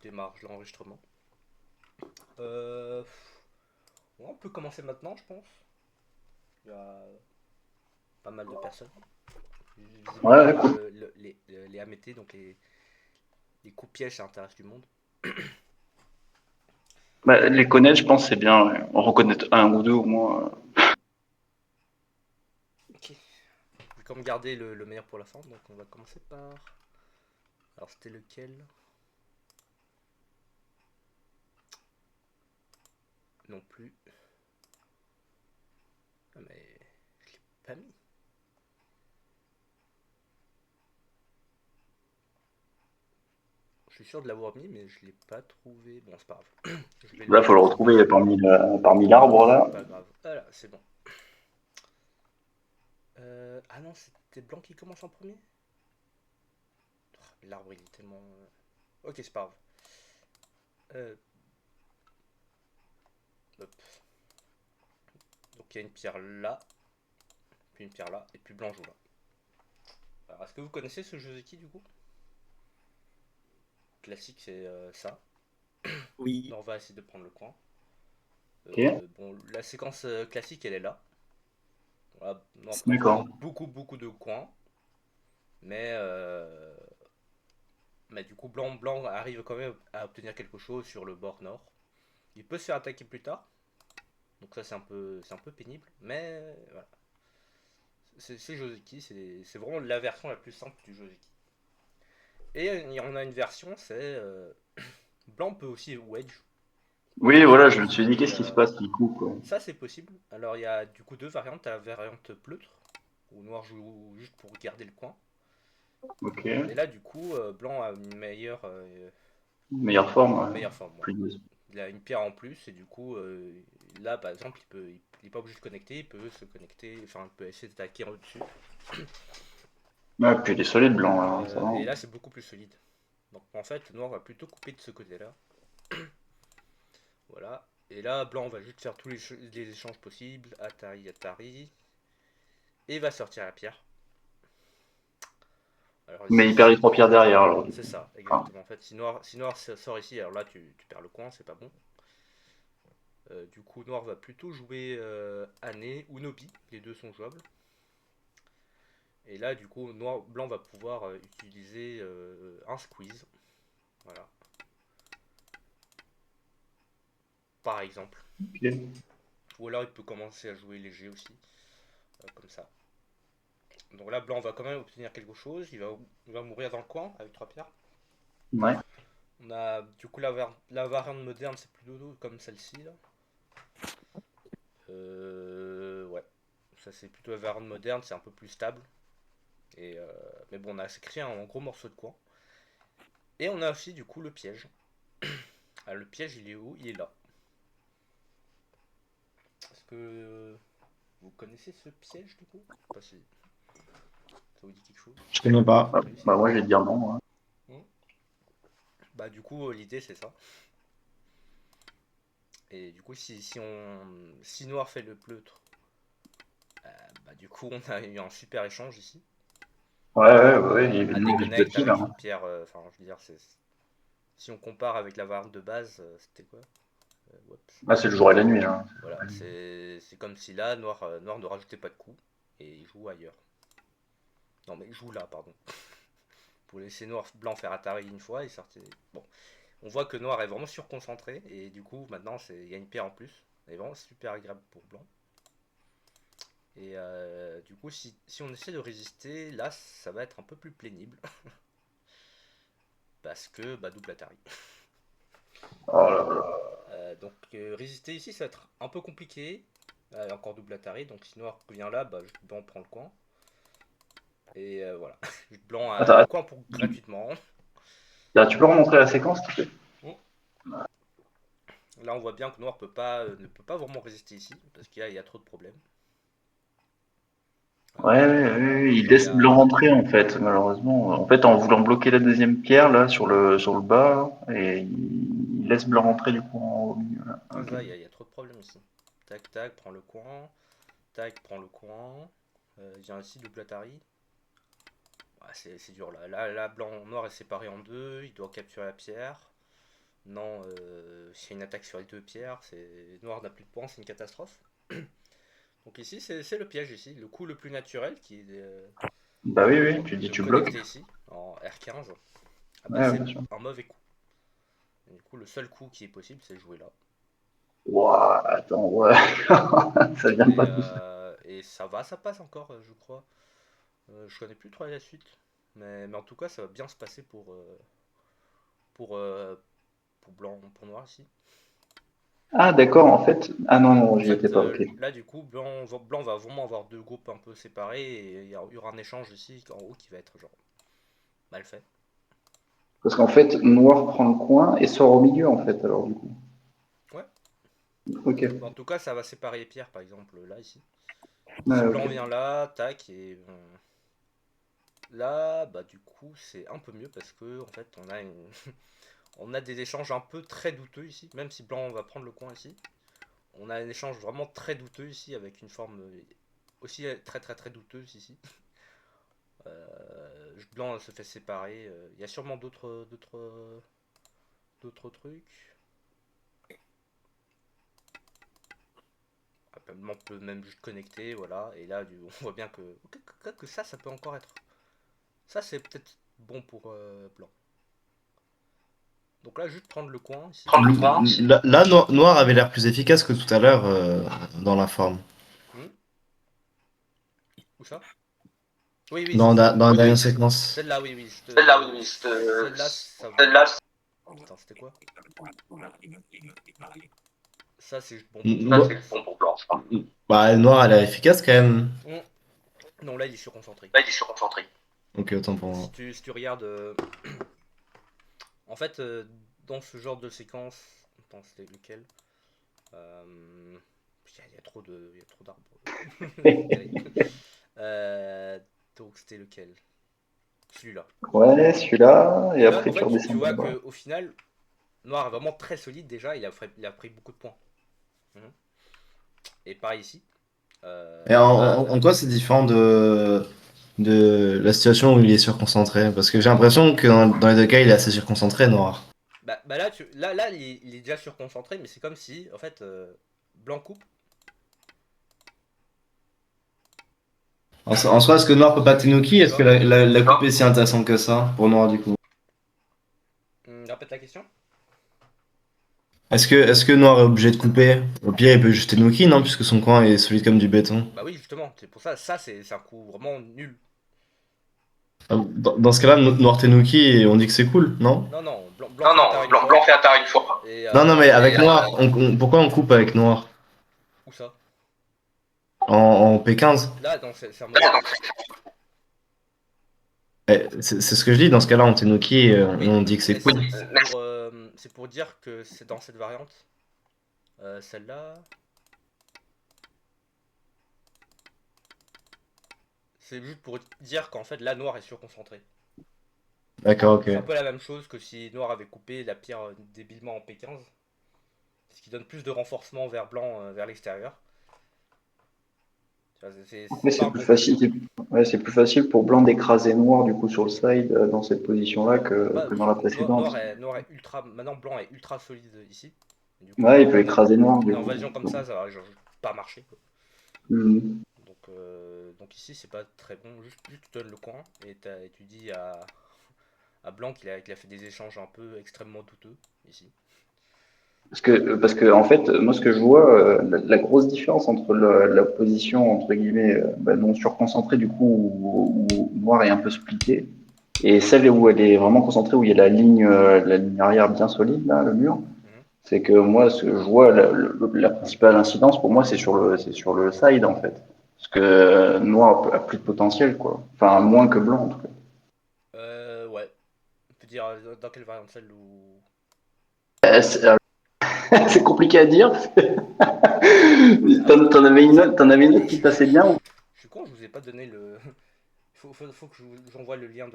démarre l'enregistrement. Euh, on peut commencer maintenant, je pense. Il y a pas mal de personnes. Ouais, Visiblement, ouais, cool. les AMT, donc les coups pièges, ça intéresse du monde. Bah, les connaître, je pense, c'est bien. Ouais. En reconnaître un ou deux au moins. Ok. Je vais comme garder le meilleur pour la fin, donc on va commencer par. Alors, c'était lequel? Non plus. Ah, mais je l'ai pas mis. Je suis sûr de l'avoir mis, mais je l'ai pas trouvé. Bon, c'est pas grave. Je vais le Là, faut le mettre. retrouver parmi l'arbre, C'est là. pas grave. Voilà, c'est bon. Ah non, c'était blanc qui commence en premier. Oh, l'arbre, il est tellement. Ok, c'est pas grave. Euh, hop. Donc il y a une pierre là, puis une pierre là, et puis blanc joue là. Alors, est-ce que vous connaissez ce Joseki du coup? Classique, c'est ça. Oui. Là, on va essayer de prendre le coin. Ok, Bon, la séquence classique, elle est là. Voilà, on peut prendre d'accord. beaucoup de coins, mais, mais du coup, blanc arrive quand même à obtenir quelque chose sur le bord nord. Il peut se faire attaquer plus tard, donc ça c'est un peu pénible, mais voilà. C'est Joseki, c'est vraiment la version la plus simple du Joseki. Et il y en a une version, c'est blanc peut aussi wedge. Oui, Et, voilà, je me suis dit, et, qu'est-ce qui se passe du coup, quoi. ça c'est possible. Alors il y a du coup deux variantes. T'as la variante pleutre, où noir joue juste pour garder le coin. Ok, Et là du coup blanc a meilleure forme, une meilleure forme. Ouais. plus de... Il a une pierre en plus et du coup là par exemple il est pas obligé de connecter, il peut se connecter, enfin il peut essayer d'attaquer en dessus. Ouais, puis il est solide, blanc, là, ça va. Et là c'est beaucoup plus solide. Donc en fait noir va plutôt couper de ce côté-là. Voilà. Et là blanc va juste faire tous les échanges possibles. Atari, Atari. Et il va sortir la pierre. Alors Mais il ici, perd les trois pierres derrière, alors. c'est ça, Enfin, exactement. En fait, si noir sort ici, alors là tu perds le coin, c'est pas bon. Du coup, noir va plutôt jouer Année ou Nobi, les deux sont jouables. Et là, du coup, blanc va pouvoir utiliser un squeeze, voilà, par exemple. ok. Ou alors il peut commencer à jouer léger aussi, comme ça. Donc là, blanc va quand même obtenir quelque chose, il va mourir dans le coin avec trois pierres. Ouais. On a du coup la variante moderne, c'est plus dodo comme celle-ci là. Ouais, ça c'est plutôt la variante moderne, c'est un peu plus stable. Mais bon, on a créé un gros morceau de coin. Et on a aussi du coup le piège. Ah, le piège, il est où? Il est là. Est-ce que vous connaissez ce piège du coup? Je sais pas si ça vous dit quelque chose. Je connais pas. Bah, Réussi. bah, moi, je vais te dire non, hein. Hmm. Bah du coup l'idée c'est ça. Et du coup si noir fait le pleutre, bah du coup on a eu un super échange ici. Ouais, ouais, ouais, il y avait À du déconnect petit, là. avec une pierre. Enfin je veux dire si on compare avec la variante de base, c'était quoi? Oups. Ah, c'est le jour et la nuit, là. Voilà, c'est comme si là noir ne rajoutait pas de coups et il joue ailleurs. Non mais il joue là pardon. Pour laisser blanc faire Atari une fois, il sortait. Bon, on voit que noir est vraiment surconcentré et du coup maintenant il y a une pierre en plus. C'est vraiment super agréable pour blanc. Et du coup si on essaie de résister, là ça va être un peu plus pénible. Parce que bah, double Atari. Oh là là. Donc résister ici ça va être un peu compliqué. Encore double Atari, donc si noir vient là, bah, blanc prend le coin. Et voilà, blanc a le Attends, coin pour gratuitement. tu peux remontrer la séquence, s'il te plaît? Là on voit bien que noir ne peut pas vraiment résister ici, parce il y a trop de problèmes. Ouais, ouais, ouais, ouais, il Alors il y laisse blanc a. rentrer, en fait, malheureusement. En fait, en voulant bloquer la deuxième pierre, là, sur le bas, et il laisse blanc rentrer, du coup, au milieu, là. Ah, Ok. ça, il y a trop de problèmes ici. Tac, tac, prends le coin. Tac, prends le coin. Il vient ici, double Atari. Ah, c'est dur là. Là, blanc, noir est séparé en deux. Il doit capturer la pierre. Non, s'il y a une attaque sur les deux pierres, noir n'a plus de points, c'est une catastrophe. Donc ici, c'est le piège ici, le coup le plus naturel qui est Bah oui, oui, tu dis de tu bloques. connecter ici, en R15. Ah bah Ouais, c'est bien sûr. un mauvais coup. Et du coup, le seul coup qui est possible, c'est de jouer là. Ouah, attends, ouais. Ça vient pas tout seul. Et ça va, ça passe encore, je crois. Je connais plus trop la suite. Mais en tout cas, ça va bien se passer pour, euh, pour blanc, pour noir ici. Ah, d'accord, en fait. Ah non, non, En j'y étais fait, pas, ok. là, du coup, blanc va vraiment avoir deux groupes un peu séparés et il y aura un échange ici en haut qui va être genre mal fait. Parce qu'en fait, noir prend le coin et sort au milieu, en fait, alors du coup. Ouais. Ok. En tout cas, ça va séparer les pierres, par exemple, là, ici. Ouais, Si blanc ok. vient là, tac, et là, bah du coup, c'est un peu mieux parce que, en fait, on a des échanges un peu très douteux ici, même si blanc va prendre le coin ici. On a un échange vraiment très douteux ici, avec une forme aussi très très très douteuse ici. Blanc se fait séparer. Il y a sûrement d'autres trucs. On peut même juste connecter, voilà. Et là, on voit bien que ça peut encore être. Ça, c'est peut-être bon pour blanc. Donc là, juste prendre le coin ici. Là, Noir avait l'air plus efficace que tout à l'heure dans la forme. Hmm. Où ça? Oui, oui, c'est Dans, ça. dans la dernière séquence. Celle-là, oui, oui. Celle-là, ça va. Putain, c'était quoi? Ça, c'est juste bon pour blanc, je No- pense. Bah, Noir a l'air efficace quand même. Hmm. Non, là, il est surconcentré. Ok, autant pour Si moi. si tu regardes. En fait, dans ce genre de séquence. Attends, c'était lequel? Il y a il y a trop d'arbres. C'est terrible. Euh, donc, c'était lequel? Celui-là. Ouais, celui-là, et Et là, après en tu fait, tu redescends vois là-bas. qu'au final, Noir est vraiment très solide déjà. Il a pris beaucoup de points. Mhm. Et pareil ici. Et en quoi c'est différent de la situation où il est surconcentré? Parce que j'ai l'impression que dans les deux cas, il est assez surconcentré, Noir. Bah là, là il est déjà surconcentré, mais c'est comme si, en fait, blanc coupe. En soi, est-ce que Noir peut pas Tenuki? Tu Est-ce que vois? la coupe est si intéressante que ça pour Noir du coup? Répète la question. Est-ce que Noir est obligé de couper? Au pire, il peut juste Tenuki, non? Puisque son coin est solide comme du béton. Bah oui, justement, c'est pour ça. Ça, c'est un coup vraiment nul. Dans ce cas-là, Noir Tenuki, et on dit que c'est cool, non? Non, non, blanc fait atterrir une fois. Et Non, non, mais avec Noir, pourquoi on coupe avec Noir? où ça? En P15? Là, non, c'est un mauvais coup. C'est ce que je dis, dans ce cas-là, en Tenuki, Oui, on dit que c'est mais cool. c'est pour dire que c'est dans cette variante. Celle-là, c'est juste pour dire qu'en fait, là, noir est surconcentré. D'accord, ok. C'est un peu la même chose que si noir avait coupé la pierre débilement en P15. Ce qui donne plus de renforcement vers blanc, vers l'extérieur. Mais C'est pas c'est un plus bon coup. facile, ouais, c'est plus facile pour blanc d'écraser noir du coup sur le side dans cette position-là Bah, que dans la précédente. noir est ultra. Maintenant, blanc est ultra solide ici. Et du coup, Ouais, il peut écraser noir une du coup. invasion comme ça va genre, pas marcher, quoi. Mhm. Donc ici, c'est pas très bon. Juste tu donnes le coin et tu dis à blanc qu'il a fait des échanges un peu extrêmement douteux ici. Parce que en fait, moi ce que je vois, la grosse différence entre la position entre guillemets bah, non surconcentrée du coup où noir est un peu splitté et celle où elle est vraiment concentrée où il y a la ligne arrière bien solide là, le mur. Mhm. C'est que moi, ce que je vois, la principale incidence pour moi, c'est sur le side en fait. Parce que noir a plus de potentiel, quoi. Enfin, moins que blanc en tout cas. Ouais. On peut dire dans quelle variante celle où. C'est c'est compliqué à dire. Ah oui, T'en avais une autre mais qui passait bien. je suis con, je vous ai pas donné le. Faut que j'envoie le lien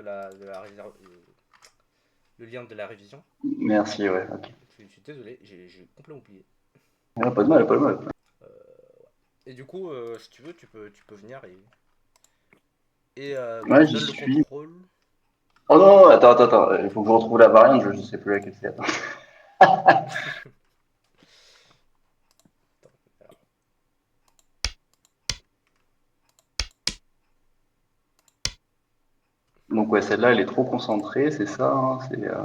le lien de la révision. Merci, ouais. Ok. Je suis désolé, j'ai complètement oublié. Ah, pas de mal, pas de mal. Euh, et du coup, si tu veux, tu peux venir et bah, Ouais, tu j'y donnes le suis. contrôle. Oh non, attends, il faut que je retrouve la variante, je sais plus laquelle c'est. Attends. Alors, Donc ouais, celle-là, elle est trop concentrée, c'est ça, hein,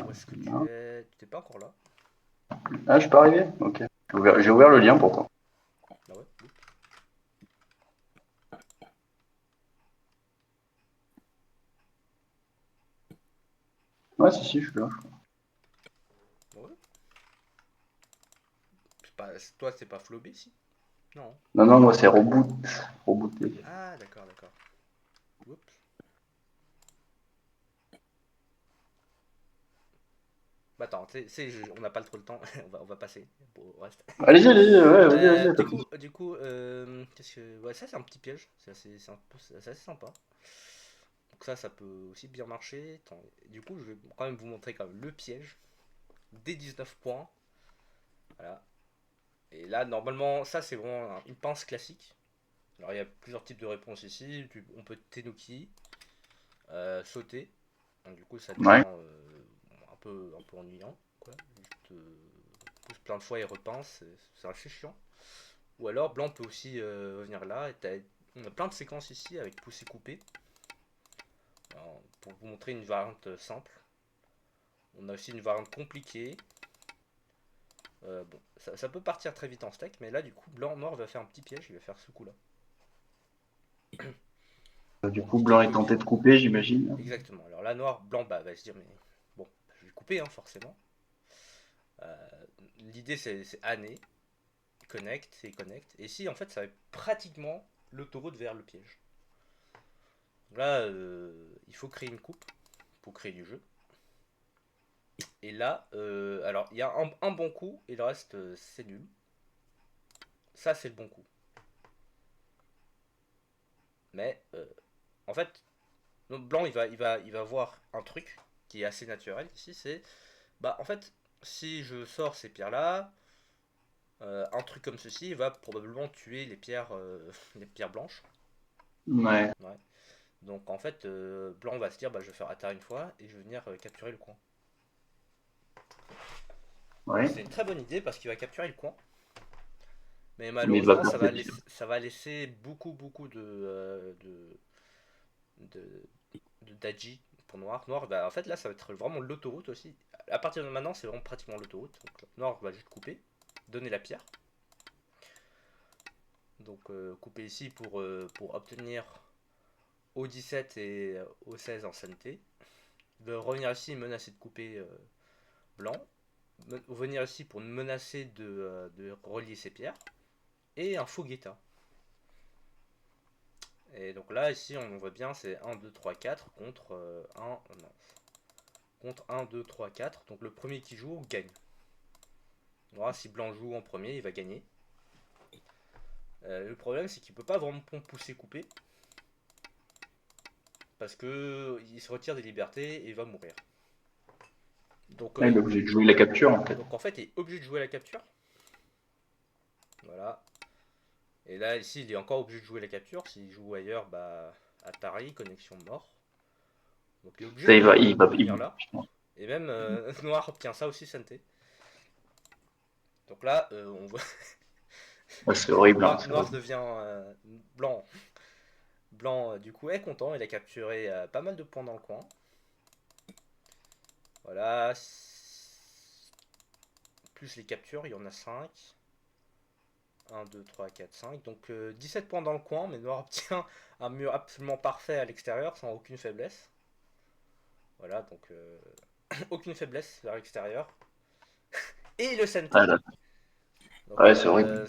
où est-ce que tu hein. es? Tu t'es pas encore là? Ah, je suis pas arrivé? Ok. J'ai ouvert le lien pourtant. Ah ouais? Oups. Ouais, si, je suis là. Ouais. Toi, c'est pas Flobé, si? Non. Non, non, moi c'est reboot. Rebooté. Ah, d'accord, d'accord. Oups. Bah attends, on n'a pas trop le temps, on va passer au reste. Allez-y, ouais, vas-y, pas de soucis. Qu'est-ce que... Ouais, ça c'est un petit piège, c'est assez sympa. Donc ça peut aussi bien marcher. Attends, du coup, je vais quand même vous montrer quand même le piège des 19 points. Voilà. Et là, normalement, ça c'est vraiment une pince classique. Alors il y a plusieurs types de réponses ici. On peut tenuki, sauter. Donc, du coup, ça devient Ouais. un peu ennuyant, quoi. Juste pousse plein de fois et repince, c'est assez chiant. Ou alors, blanc peut aussi venir là. On a plein de séquences ici avec pousser couper. Alors, pour vous montrer une variante simple. On a aussi une variante compliquée. Bon, ça peut partir très vite en steak, mais là, du coup, blanc-noir va faire un petit piège. Il va faire ce coup-là. Du Bon, coup, petit blanc truc est tenté aussi. de couper, j'imagine. Exactement. Alors là, noir, blanc, bah, va se dire, mais bon, je vais couper, hein, forcément. Euh, L'idée, c'est Anne, connect et connect. Et ici, en fait, ça va être pratiquement l'autoroute vers le piège. Là, il faut créer une coupe pour créer du jeu. Et là, alors, il y a un bon coup et le reste, c'est nul. Ça, c'est le bon coup. Mais, en fait, le blanc, il va voir un truc qui est assez naturel ici. C'est, bah, en fait, si je sors ces pierres-là, un truc comme ceci va probablement tuer les pierres, les pierres blanches. Ouais. Ouais. Donc en fait, blanc va se dire bah, je vais faire attaque une fois et je vais venir capturer le coin. Donc Ouais. c'est une très bonne idée parce qu'il va capturer le coin. Mais Mais il va malheureusement, planter le tir. ça va laisser beaucoup, beaucoup de, d'Adji pour noir. Noir, bah, en fait là, ça va être vraiment l'autoroute aussi. À partir de maintenant, c'est vraiment pratiquement l'autoroute. Donc, noir va juste couper, donner la pierre. Donc couper ici pour obtenir au 17 et au 16 en santé. De revenir ici menacer de couper blanc. Venir ici pour menacer de relier ses pierres. Et un Fogetta. Et donc là, ici, on voit bien, c'est 1, 2, 3, 4 contre 1, non, contre 1, 2, 3, 4. Donc le premier qui joue gagne. Voilà, si blanc joue en premier, il va gagner. Le problème, c'est qu'il peut pas vraiment pousser couper. Parce que il se retire des libertés et va mourir. Donc, Ouais, il est obligé de jouer la capture en fait. donc en fait, il est obligé de jouer la capture. Voilà. Et là, ici, il est encore obligé de jouer la capture. S'il joue ailleurs, bah, Atari, connexion mort. Donc il est obligé Ça, de venir là. Et même Noir obtient ça aussi, Santé. Donc là, on voit Ouais, c'est horrible, hein, Noir, c'est Noir horrible. devient blanc. Blanc, du coup, est content. Il a capturé pas mal de points dans le coin. Voilà. Plus les captures, il y en a 5. 1, 2, 3, 4, 5. Donc 17 points dans le coin, mais Noir obtient un mur absolument parfait à l'extérieur, sans aucune faiblesse. Voilà, donc aucune faiblesse vers l'extérieur. Et le Ah, Santé. là. Donc, Ouais, c'est horrible.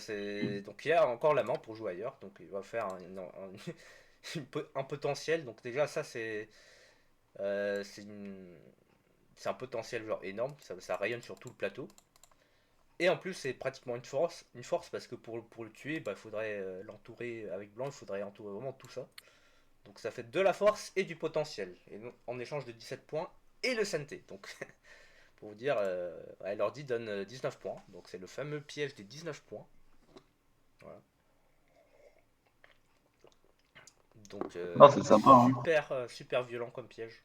donc il a encore la main pour jouer ailleurs. Donc il va faire un potentiel. Donc déjà ça euh, c'est une- c'est un potentiel genre énorme. Ça rayonne sur tout le plateau. Et en plus c'est pratiquement une force parce que pour le tuer, bah, il faudrait l'entourer avec blanc. Il faudrait entourer vraiment tout ça. Donc ça fait de la force et du potentiel. Et en échange de 17 points et le santé. Donc pour vous dire, ouais, l'ordi donne 19 points. Donc c'est le fameux piège des 19 points. Voilà. Donc Non, c'est sympa, hein. super super violent comme piège.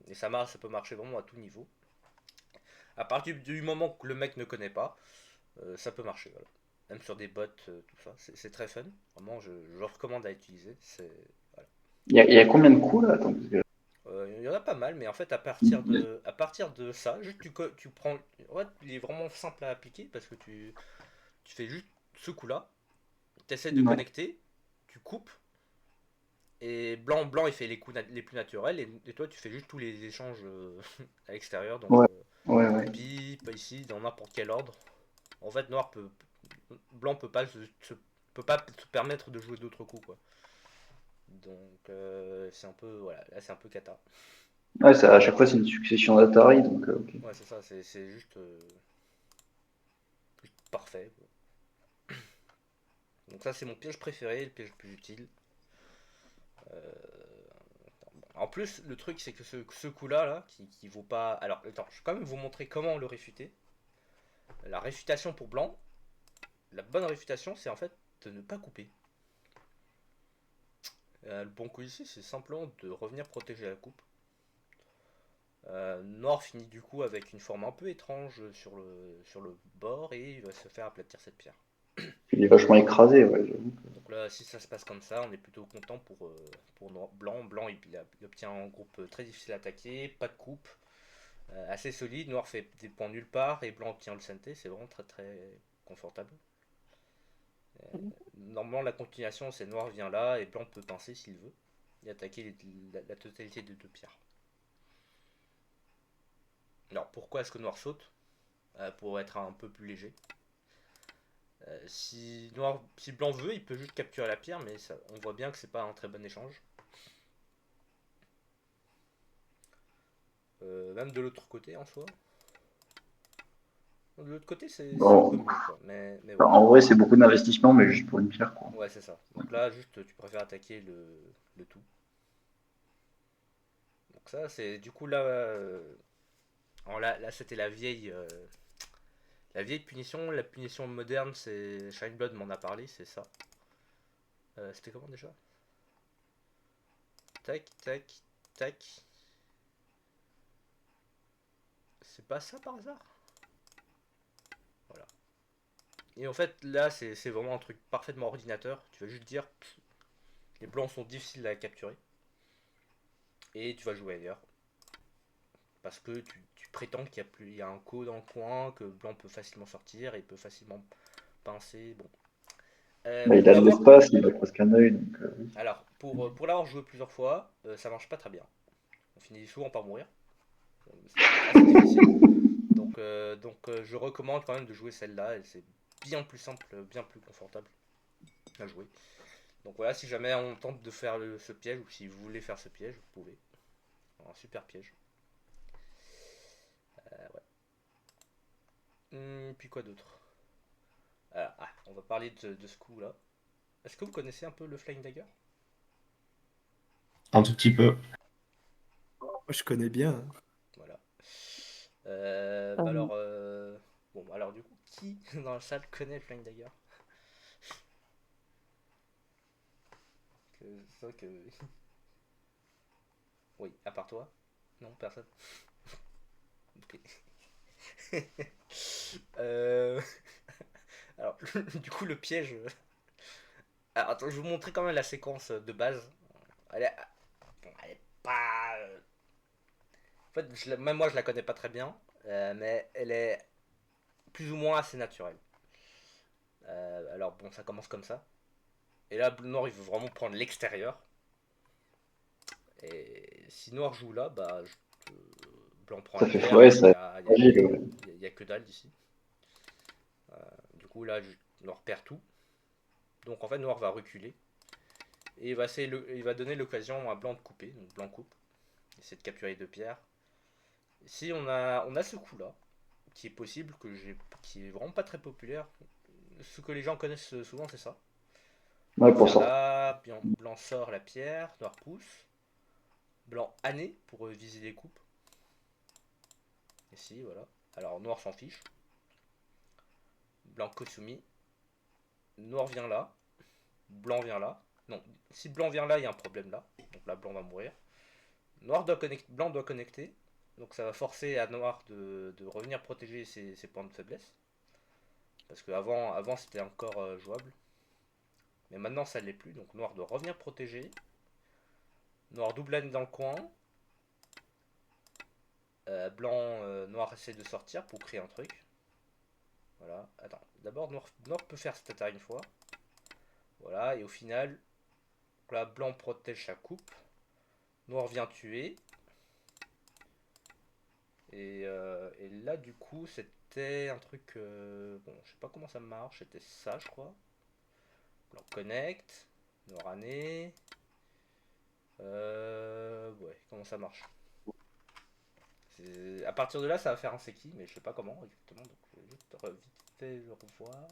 Et ça peut marcher vraiment à tout niveau. À partir du moment que le mec ne connaît pas, ça peut marcher. Voilà. Même sur des bots, tout ça. C'est très fun. Vraiment, je recommande à utiliser. Voilà. Il y a combien de coups là? Attends, parce que... Il y en a pas mal, mais en fait, à partir de ça, juste tu prends. Ouais, il est vraiment simple à appliquer parce que tu fais juste ce coup-là, tu essaies de Ouais, connecter, tu coupes, et blanc, il fait les coups les plus naturels, et toi, tu fais juste tous les échanges à l'extérieur, donc ouais, ouais, ouais. pipe, ici, dans n'importe quel ordre. En fait, blanc peut pas se permettre de jouer d'autres coups, quoi. Donc, c'est un peu, voilà, là, c'est un peu cata. Ouais, ça, à chaque fois, c'est une succession d'Atari, donc ok. Ouais, c'est ça, c'est juste parfait. Donc ça c'est mon piège préféré, le piège le plus utile. Euh, En plus, le truc c'est que ce coup-là, qui vaut pas... Alors, attends, je vais quand même vous montrer comment le réfuter. La réfutation pour blanc, la bonne réfutation c'est en fait de ne pas couper. Le bon coup ici c'est simplement de revenir protéger la coupe. Noir finit du coup avec une forme un peu étrange sur le bord et il va se faire aplatir cette pierre. Il est vachement écrasé, ouais, j'avoue. Donc là, si ça se passe comme ça, on est plutôt content pour blanc. Blanc, il obtient un groupe très difficile à attaquer, pas de coupe, assez solide. Noir fait des points nulle part et blanc obtient le santé. C'est vraiment très très confortable. Normalement, la continuation, c'est noir vient là et blanc peut pincer s'il veut et attaquer la totalité des deux pierres. Alors pourquoi est-ce que noir saute? Pour être un peu plus léger. Si blanc veut, il peut juste capturer la pierre, mais ça, on voit bien que c'est pas un très bon échange. Même de l'autre côté en soi. De l'autre côté, c'est un peu Bon, mieux, quoi. Mais enfin, voilà. en vrai, c'est beaucoup d'investissement, mais juste pour une pierre, quoi. Ouais, c'est ça. Donc là, juste, tu préfères attaquer le tout. Donc ça, c'est du coup là. Là, c'était la vieille punition. La punition moderne, c'est Shineblood m'en a parlé, c'est ça. C'était comment déjà? Tac, tac, tac. C'est pas ça par hasard? Voilà. Et en fait, là, c'est vraiment un truc parfaitement ordinateur. Tu vas juste dire, les blancs sont difficiles à capturer. Et tu vas jouer ailleurs. Parce que tu prétends il y a un co dans le coin, que blanc peut facilement sortir et peut facilement pincer. Bon. Bah, il Pour a de l'avoir. l'espace, il a presque un œil, donc oui. Alors, pour l'avoir joué plusieurs fois, ça marche pas très bien. On finit souvent par mourir. C'est assez difficile. Donc je recommande quand même de jouer celle-là. Et c'est bien plus simple, bien plus confortable à jouer. Donc voilà, si jamais on tente de faire ce piège, ou si vous voulez faire ce piège, vous pouvez. Un super piège. Ouais. Puis quoi d'autre? On va parler de ce coup-là. Est-ce que vous connaissez un peu le Flying Dagger? Un tout petit peu. Moi, je connais bien, hein. Voilà. Euh, Bah alors, bon, alors du coup, qui dans la salle connaît le Flying Dagger? C'est vrai que... Oui, à part toi? Non, personne? Ok. Euh, Alors, du coup, le piège... Alors, attends, je vais vous montrer quand même la séquence de base. Elle est, bon, elle est pas... En fait, même moi, je la connais pas très bien, mais elle est plus ou moins assez naturelle. Alors, bon, ça commence comme ça. Et là, Bleu Noir, il veut vraiment prendre l'extérieur. Et si Noir joue là, bah, Blanc prend Ça la fait, pierre. ouais, Il y ça a, fragile, ouais. y a que dalle d'ici. Du coup, là, Noir perd tout. Donc, en fait, Noir va reculer. Et il va donner l'occasion à Blanc de couper. Donc, Blanc coupe. Essaie de capturer deux pierres. Si on a ce coup-là, qui est possible, qui est vraiment pas très populaire. Ce que les gens connaissent souvent, c'est ça. Ouais, Noir pour vient sortir. là, blanc sort la pierre, noir pousse. Blanc année pour viser les coupes. Ici, voilà. Alors noir s'en fiche. Blanc Kosumi. Noir vient là. Blanc vient là. Non, si blanc vient là, il y a un problème là. Donc là, blanc va mourir. Blanc doit connecter. Donc ça va forcer à noir de revenir protéger ses points de faiblesse. Parce que avant c'était encore jouable. Mais maintenant ça ne l'est plus. Donc noir doit revenir protéger. Noir double lane dans le coin. Blanc, noir essaie de sortir pour créer un truc. Voilà. Attends. D'abord noir peut faire cette attaque une fois. Voilà. Et au final, là blanc protège sa coupe. Noir vient tuer. Et là du coup c'était un truc... bon je sais pas comment ça marche. C'était ça je crois. Blanc connect. Noir année. Ouais, comment ça marche? À partir de là, ça va faire un Seki, mais je sais pas comment exactement. Donc, je vais juste vite fait le revoir.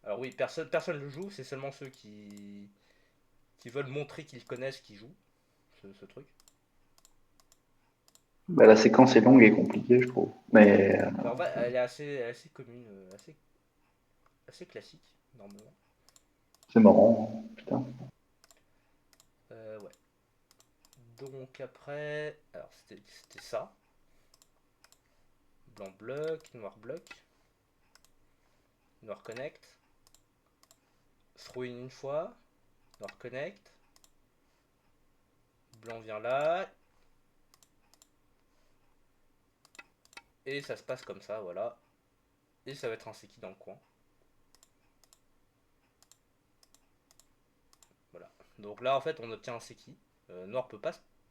Alors oui, personne le joue, c'est seulement ceux qui veulent montrer qu'ils connaissent qui jouent ce truc. Bah, la séquence est longue et compliquée, je trouve. Mais Alors, en fait, elle est assez commune, assez classique, normalement. c'est marrant, hein, putain. Ouais. Donc après, alors c'était ça. Blanc bloc, noir connect. Throw in une fois, noir connect. Blanc vient là. Et ça se passe comme ça, voilà. Et ça va être un Seki dans le coin. Voilà. Donc là, en fait, on obtient un Seki. Noir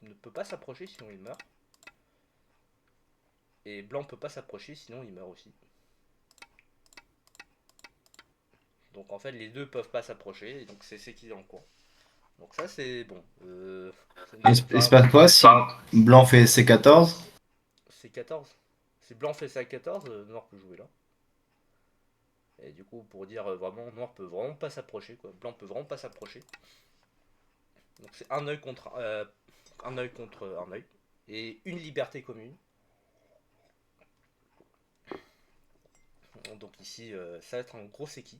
ne peut pas s'approcher, sinon il meurt. Et blanc peut pas s'approcher, sinon il meurt aussi. Donc en fait, les deux peuvent pas s'approcher, et donc c'est Seki dans le coin. Donc ça, c'est bon. Il se passe quoi si blanc fait C14? C'est 14. Si blanc fait ça 14, noir peut jouer là. Et du coup, pour dire vraiment, noir peut vraiment pas s'approcher, quoi. Blanc peut vraiment pas s'approcher. Donc c'est un œil contre un œil. Et une liberté commune. Donc ici, ça va être un gros Seki.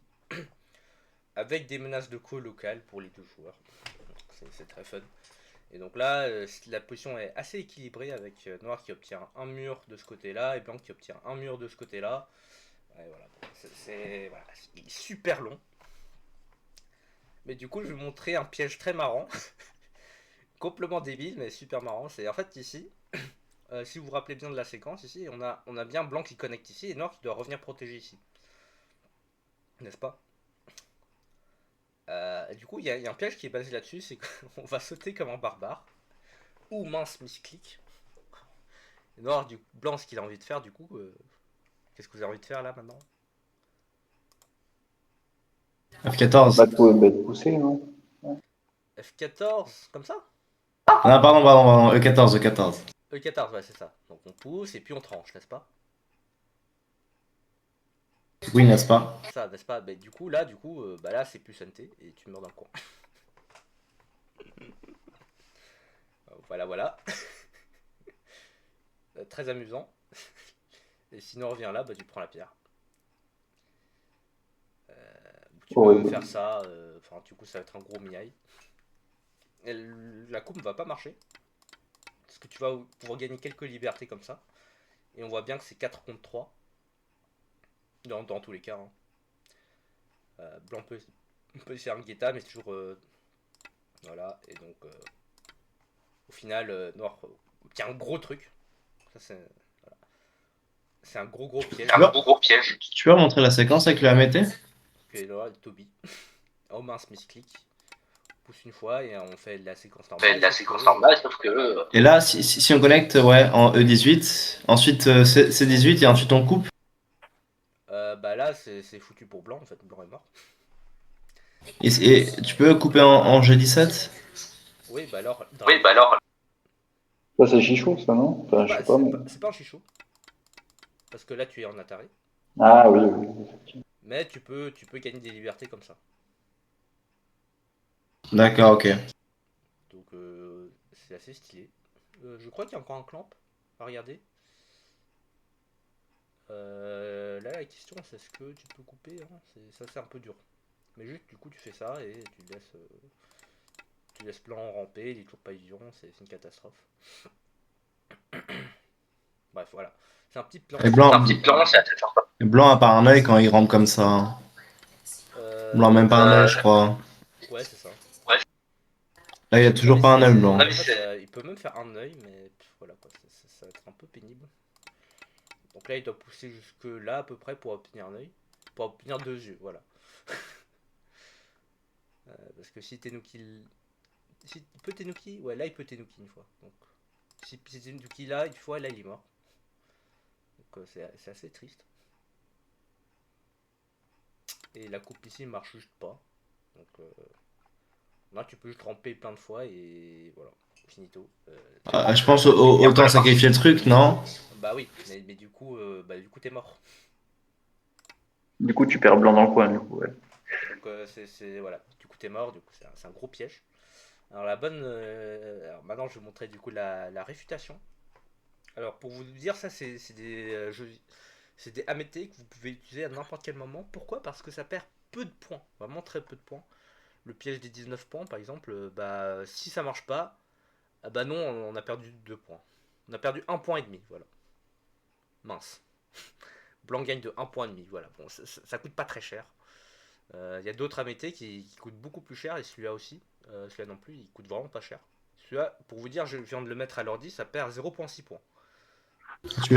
Avec des menaces de co locales pour les deux joueurs. C'est très fun. Et donc là, la position est assez équilibrée avec noir qui obtient un mur de ce côté-là et blanc qui obtient un mur de ce côté-là. Et voilà, voilà, il est super long. Mais du coup, je vais vous montrer un piège très marrant. Complètement débile, mais super marrant. C'est en fait ici, si vous vous rappelez bien de la séquence, ici, on a bien blanc qui connecte ici et noir qui doit revenir protéger ici. N'est-ce pas? Du coup, il y a un piège qui est basé là-dessus, c'est qu'on va sauter comme un barbare. Ou mince, misclic. Noir, blanc, ce qu'il a envie de faire, du coup, qu'est-ce que vous avez envie de faire là maintenant? F14. Bah, de pousser, non? F14, comme ça? Ah, pardon, E14, E14. E14, ouais, c'est ça. Donc on pousse et puis on tranche, n'est-ce pas? Oui, n'est-ce pas? Ça, n'est-ce pas? Mais du coup, bah là, c'est plus NT et tu meurs dans le coin. Voilà. Très amusant. Et sinon, on revient là, bah tu prends la pierre. Tu peux faire ça, enfin, du coup, ça va être un gros miaille. La coupe ne va pas marcher. Parce que tu vas pouvoir gagner quelques libertés comme ça. Et on voit bien que c'est 4 contre 3. Dans tous les cas. Hein. Blanc peut essayer un guetta, mais c'est toujours... voilà, et donc... au final, noir obtient un gros truc. Ça, c'est un gros piège. Tu peux montrer la séquence avec le AMT? Puis là, Toby. Oh mince, misclick. Pousse une fois et on fait la séquence normale. Sauf que... Et là, si on connecte ouais, en E18, ensuite C18 et ensuite on coupe. Bah là, c'est foutu pour blanc, en fait. Blanc est mort. Et tu peux couper en G17? Oui, bah alors... Ça, c'est chichou, ça, non? Enfin, je sais pas, mais... C'est pas un chichou. Parce que là, tu es en Atari. Ah oui. Mais tu peux gagner des libertés comme ça. D'accord, ok. Donc c'est assez stylé. Je crois qu'il y a encore un clamp à regarder. Là la question c'est est-ce que tu peux couper hein, ça c'est un peu dur. Mais juste du coup tu fais ça et tu laisses blanc ramper, il est toujours pas vivant, c'est une catastrophe. Bref, voilà. C'est un petit plan. Et blanc, c'est assez sympa. et blanc a pas un œil quand il rampe comme ça, hein. Blanc a même pas un œil, je crois. Ouais, c'est ça. Là, il a À mon toujours avis, pas un œil c'est- blanc. en fait, il peut même faire un œil, mais voilà quoi, ça va être un peu pénible. Donc là, il doit pousser jusque là à peu près pour obtenir un œil. Pour obtenir 2 yeux, voilà. Parce que si Tenuki. Si, il peut Tenuki. Ouais, là, il peut Tenuki une fois. Donc, si Tenuki là, une fois, là, il est mort. Donc, c'est assez triste. Et la coupe ici ne marche juste pas. Donc, là, tu peux juste ramper plein de fois et voilà. Finito. Je pense autant sacrifier le truc, non? Bah oui, mais du coup, t'es mort. Du coup, tu perds blanc dans le coin, du coup, ouais. Donc voilà, du coup t'es mort, du coup c'est un gros piège. Alors alors maintenant je vais vous montrer du coup la réfutation. Alors pour vous dire ça c'est des AMT que vous pouvez utiliser à n'importe quel moment. Pourquoi? Parce que ça perd peu de points, vraiment très peu de points. Le piège des 19 points par exemple, si ça marche pas, ah bah non on a perdu 2 points. On a perdu 1 point et demi, voilà. Mince. Blanc gagne de 1 point et demi, voilà. Bon, ça coûte pas très cher. Il y a d'autres AMT qui coûtent beaucoup plus cher et celui-là aussi. Celui-là non plus, il coûte vraiment pas cher. Celui-là, pour vous dire, je viens de le mettre à l'ordi, ça perd 0.6 points. Tu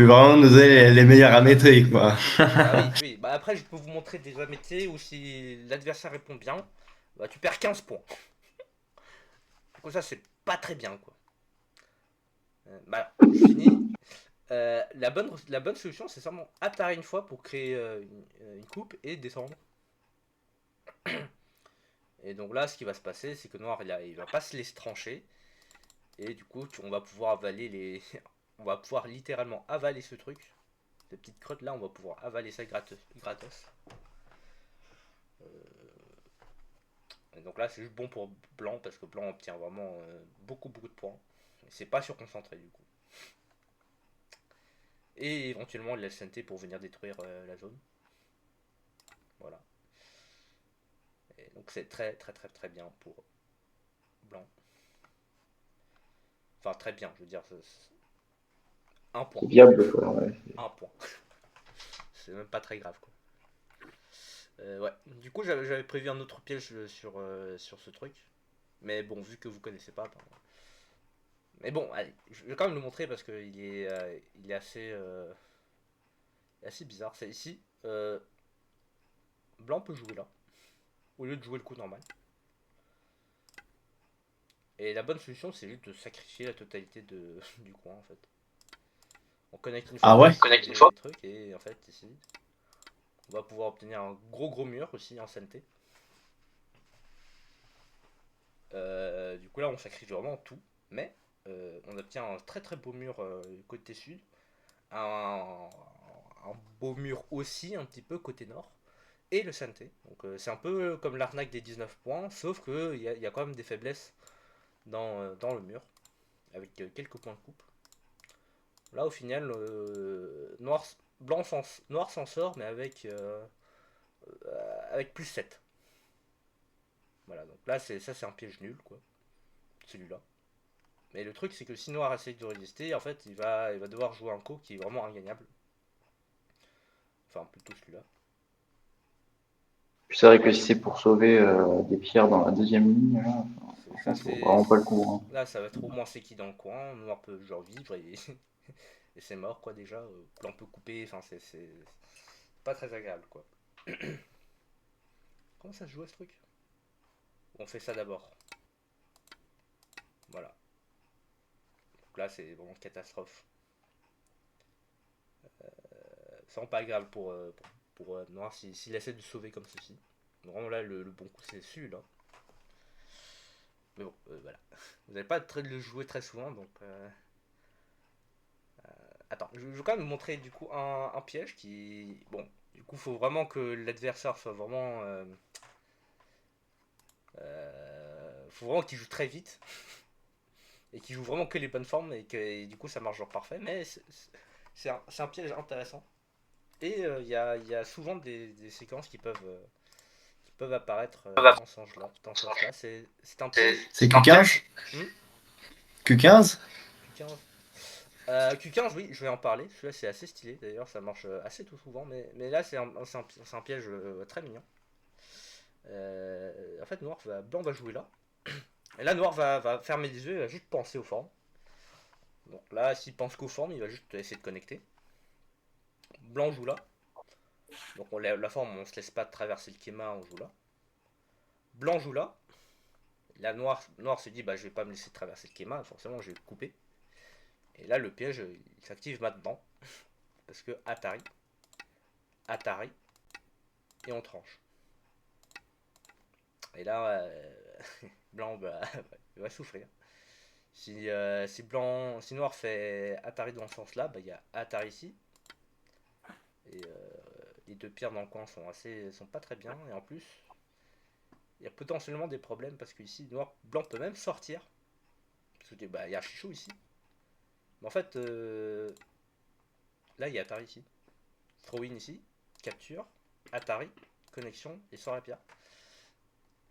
veux vraiment nous donner les meilleurs amétriques, quoi. Bah oui, oui. Bah après, je peux vous montrer des AMT où si l'adversaire répond bien, bah tu perds 15 points. Comme ça, c'est pas très bien, quoi. Bah, je finis. La bonne solution, c'est seulement atterrir une fois pour créer une coupe et descendre. Et donc là, ce qui va se passer, c'est que Noir, il va pas se laisser trancher. Et du coup, on va pouvoir avaler les... on va pouvoir littéralement avaler ce truc. Ces petites crottes là, on va pouvoir avaler ça gratos. Et donc là, c'est juste bon pour Blanc, parce que Blanc obtient vraiment beaucoup de points. Et c'est pas surconcentré du coup. Et éventuellement la SNT pour venir détruire la zone. Voilà. Et donc c'est très bien pour Blanc. Enfin très bien, je veux dire, un point. C'est viable, quoi, ouais. Un point. C'est même pas très grave quoi. Ouais. Du coup j'avais prévu un autre piège sur ce truc. Mais bon, vu que vous connaissez pas. Mais bon, allez, je vais quand même le montrer parce qu'il est assez bizarre. C'est ici. Blanc peut jouer là. Au lieu de jouer le coup normal. Et la bonne solution, c'est juste de sacrifier la totalité du coin en fait. On connecte une fois. Ah ouais? On connecte une fois. Trucs, et en fait, ici, on va pouvoir obtenir un gros mur aussi en SNT. Du coup, là, on sacrifie vraiment tout. Mais on obtient un très beau mur côté sud. Un beau mur aussi, un petit peu côté nord. Et le SNT. Donc, c'est un peu comme l'arnaque des 19 points. Sauf qu'il y a quand même des faiblesses dans le mur. Avec quelques points de coupe. Là, au final, noir s'en sort, mais avec plus 7. Voilà, donc là, c'est un piège nul, quoi. Celui-là. Mais le truc, c'est que si Noir essaye de résister, en fait, il va devoir jouer un coup qui est vraiment ingagnable. Enfin, plutôt celui-là. C'est vrai que si c'est pour sauver des pierres dans la deuxième ligne, là, ça vaut vraiment pas le coup, hein. Là, ça va être au moins c'est qui dans le coin. Noir peut genre vivre et, et c'est mort, quoi, déjà. Blanc peut couper, enfin, c'est pas très agréable, quoi. Comment ça se joue à ce truc? On fait ça d'abord. Voilà. Donc là, c'est vraiment une catastrophe. C'est vraiment pas agréable pour Noir s'il essaie de sauver comme ceci. Vraiment là, le bon coup, c'est celui-là. Mais bon, voilà. Vous n'allez pas le jouer très souvent, donc... Attends, je vais quand même vous montrer du coup un piège qui... Bon, du coup, il faut vraiment que l'adversaire soit vraiment... faut vraiment qu'il joue très vite. Et qu'il joue vraiment que les bonnes formes et du coup ça marche genre parfait. Mais c'est un piège intéressant. Et il y a souvent des séquences qui peuvent apparaître dans ce sens-là. C'est un piège. C'est Q15? Hmm Q15? Q15. Q15, oui, je vais en parler. Celui-là, c'est assez stylé. D'ailleurs, ça marche assez tout souvent. Mais là, c'est un piège très mignon. En fait, blanc va jouer là. Et là, noir va fermer les yeux, il va juste penser aux formes. Donc là, s'il pense qu'aux formes, il va juste essayer de connecter. Blanc joue là. Donc la forme, on se laisse pas traverser le schéma, on joue là. Blanc joue là. Là, noir se dit, bah, je vais pas me laisser traverser le schéma, forcément, je vais le couper. Et là, le piège, il s'active maintenant. Parce que Atari, et on tranche. Et là, blanc va souffrir. Si noir fait Atari dans ce sens-là, bah, il y a Atari ici. Et les deux pierres dans le coin sont pas très bien. Et en plus, il y a potentiellement des problèmes parce que ici, blanc peut même sortir. Parce que bah, il y a un chichou ici. Mais en fait, là, il y a Atari ici. Throw-in ici, capture, Atari, connexion et sort la pierre.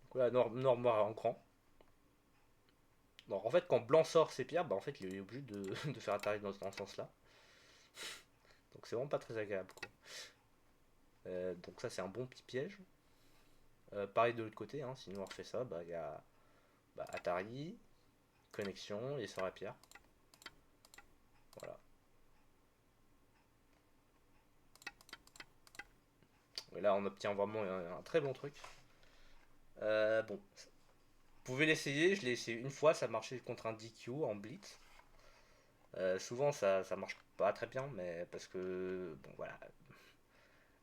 Donc là, noir en grand. Donc en fait, quand blanc sort ses pierres, bah, en fait, il est obligé de faire Atari dans ce sens-là. Donc c'est vraiment pas très agréable, quoi. Donc ça, c'est un bon petit piège. Pareil de l'autre côté, hein, si noir fait ça, bah, il y a Atari, connexion et sort la pierre. Voilà. Et là, on obtient vraiment un très bon truc. Bon, vous pouvez l'essayer. Je l'ai essayé une fois, ça marchait contre un DQ en blitz. Souvent, ça marche pas très bien, mais parce que, bon, voilà.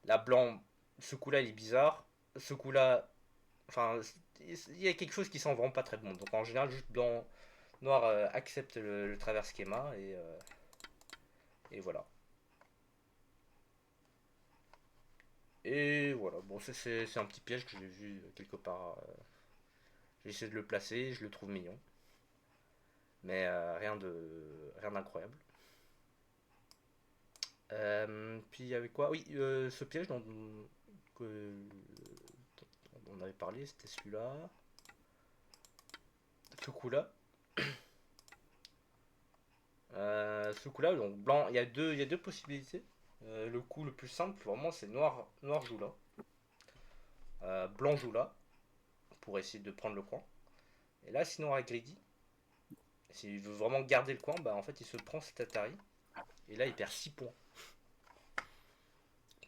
Là, blanc, ce coup-là, il est bizarre. Ce coup-là, enfin, il y a quelque chose qui s'en rend pas très bon. Donc, en général, juste blanc, noir accepte le travers schéma et voilà. Et voilà, bon, c'est un petit piège que j'ai vu quelque part. J'ai essayé de le placer, je le trouve mignon. Mais rien d'incroyable. Puis il y avait quoi? Oui, ce piège dont on avait parlé, c'était celui-là. Ce coup-là. Ce coup-là, donc blanc, il y a deux possibilités. Le coup le plus simple, vraiment, c'est noir joue là. Blanc joue là, pour essayer de prendre le coin. Et là, si noir est greedy, s'il veut vraiment garder le coin, bah en fait, il se prend cet Atari. Et là, il perd 6 points.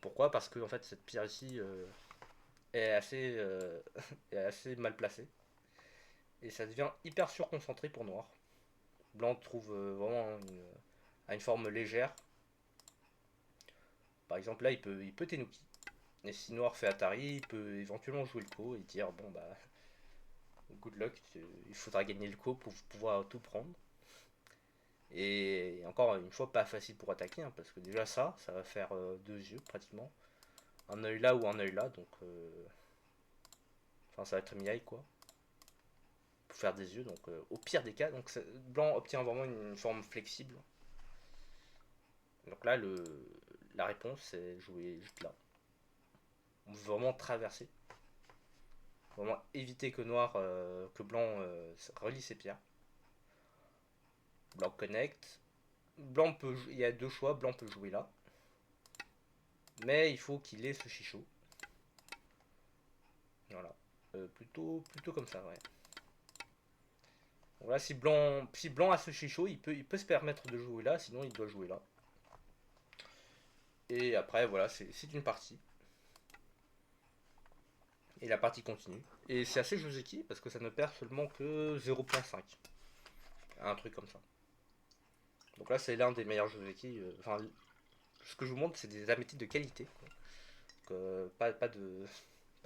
Pourquoi? Parce que en fait, cette pierre ici est est assez mal placée. Et ça devient hyper surconcentré pour noir. Blanc trouve vraiment à une forme légère. Par exemple, là, il peut Tenuki. Et si noir fait Atari, il peut éventuellement jouer le ko et dire bon bah good luck, il faudra gagner le ko pour pouvoir tout prendre. Et encore une fois, pas facile pour attaquer, hein, parce que déjà ça va faire deux yeux pratiquement. Un œil là ou un œil là, donc enfin ça va être miaille quoi. Pour faire des yeux, donc au pire des cas, donc blanc obtient vraiment une forme flexible. Donc là, la réponse c'est jouer juste là. On veut vraiment traverser. Vraiment éviter que blanc relie ses pierres. Blanc connecte. Il y a deux choix. Blanc peut jouer là. Mais il faut qu'il ait ce chichot. Voilà. Plutôt comme ça, ouais. Donc là, si blanc a ce chichot, il peut se permettre de jouer là. Sinon, il doit jouer là. Et après, voilà, c'est une partie. Et la partie continue. Et c'est assez Joseki parce que ça ne perd seulement que 0.5. Un truc comme ça. Donc là, c'est l'un des meilleurs Joseki. Enfin, ce que je vous montre, c'est des améthytes de qualité. Donc, pas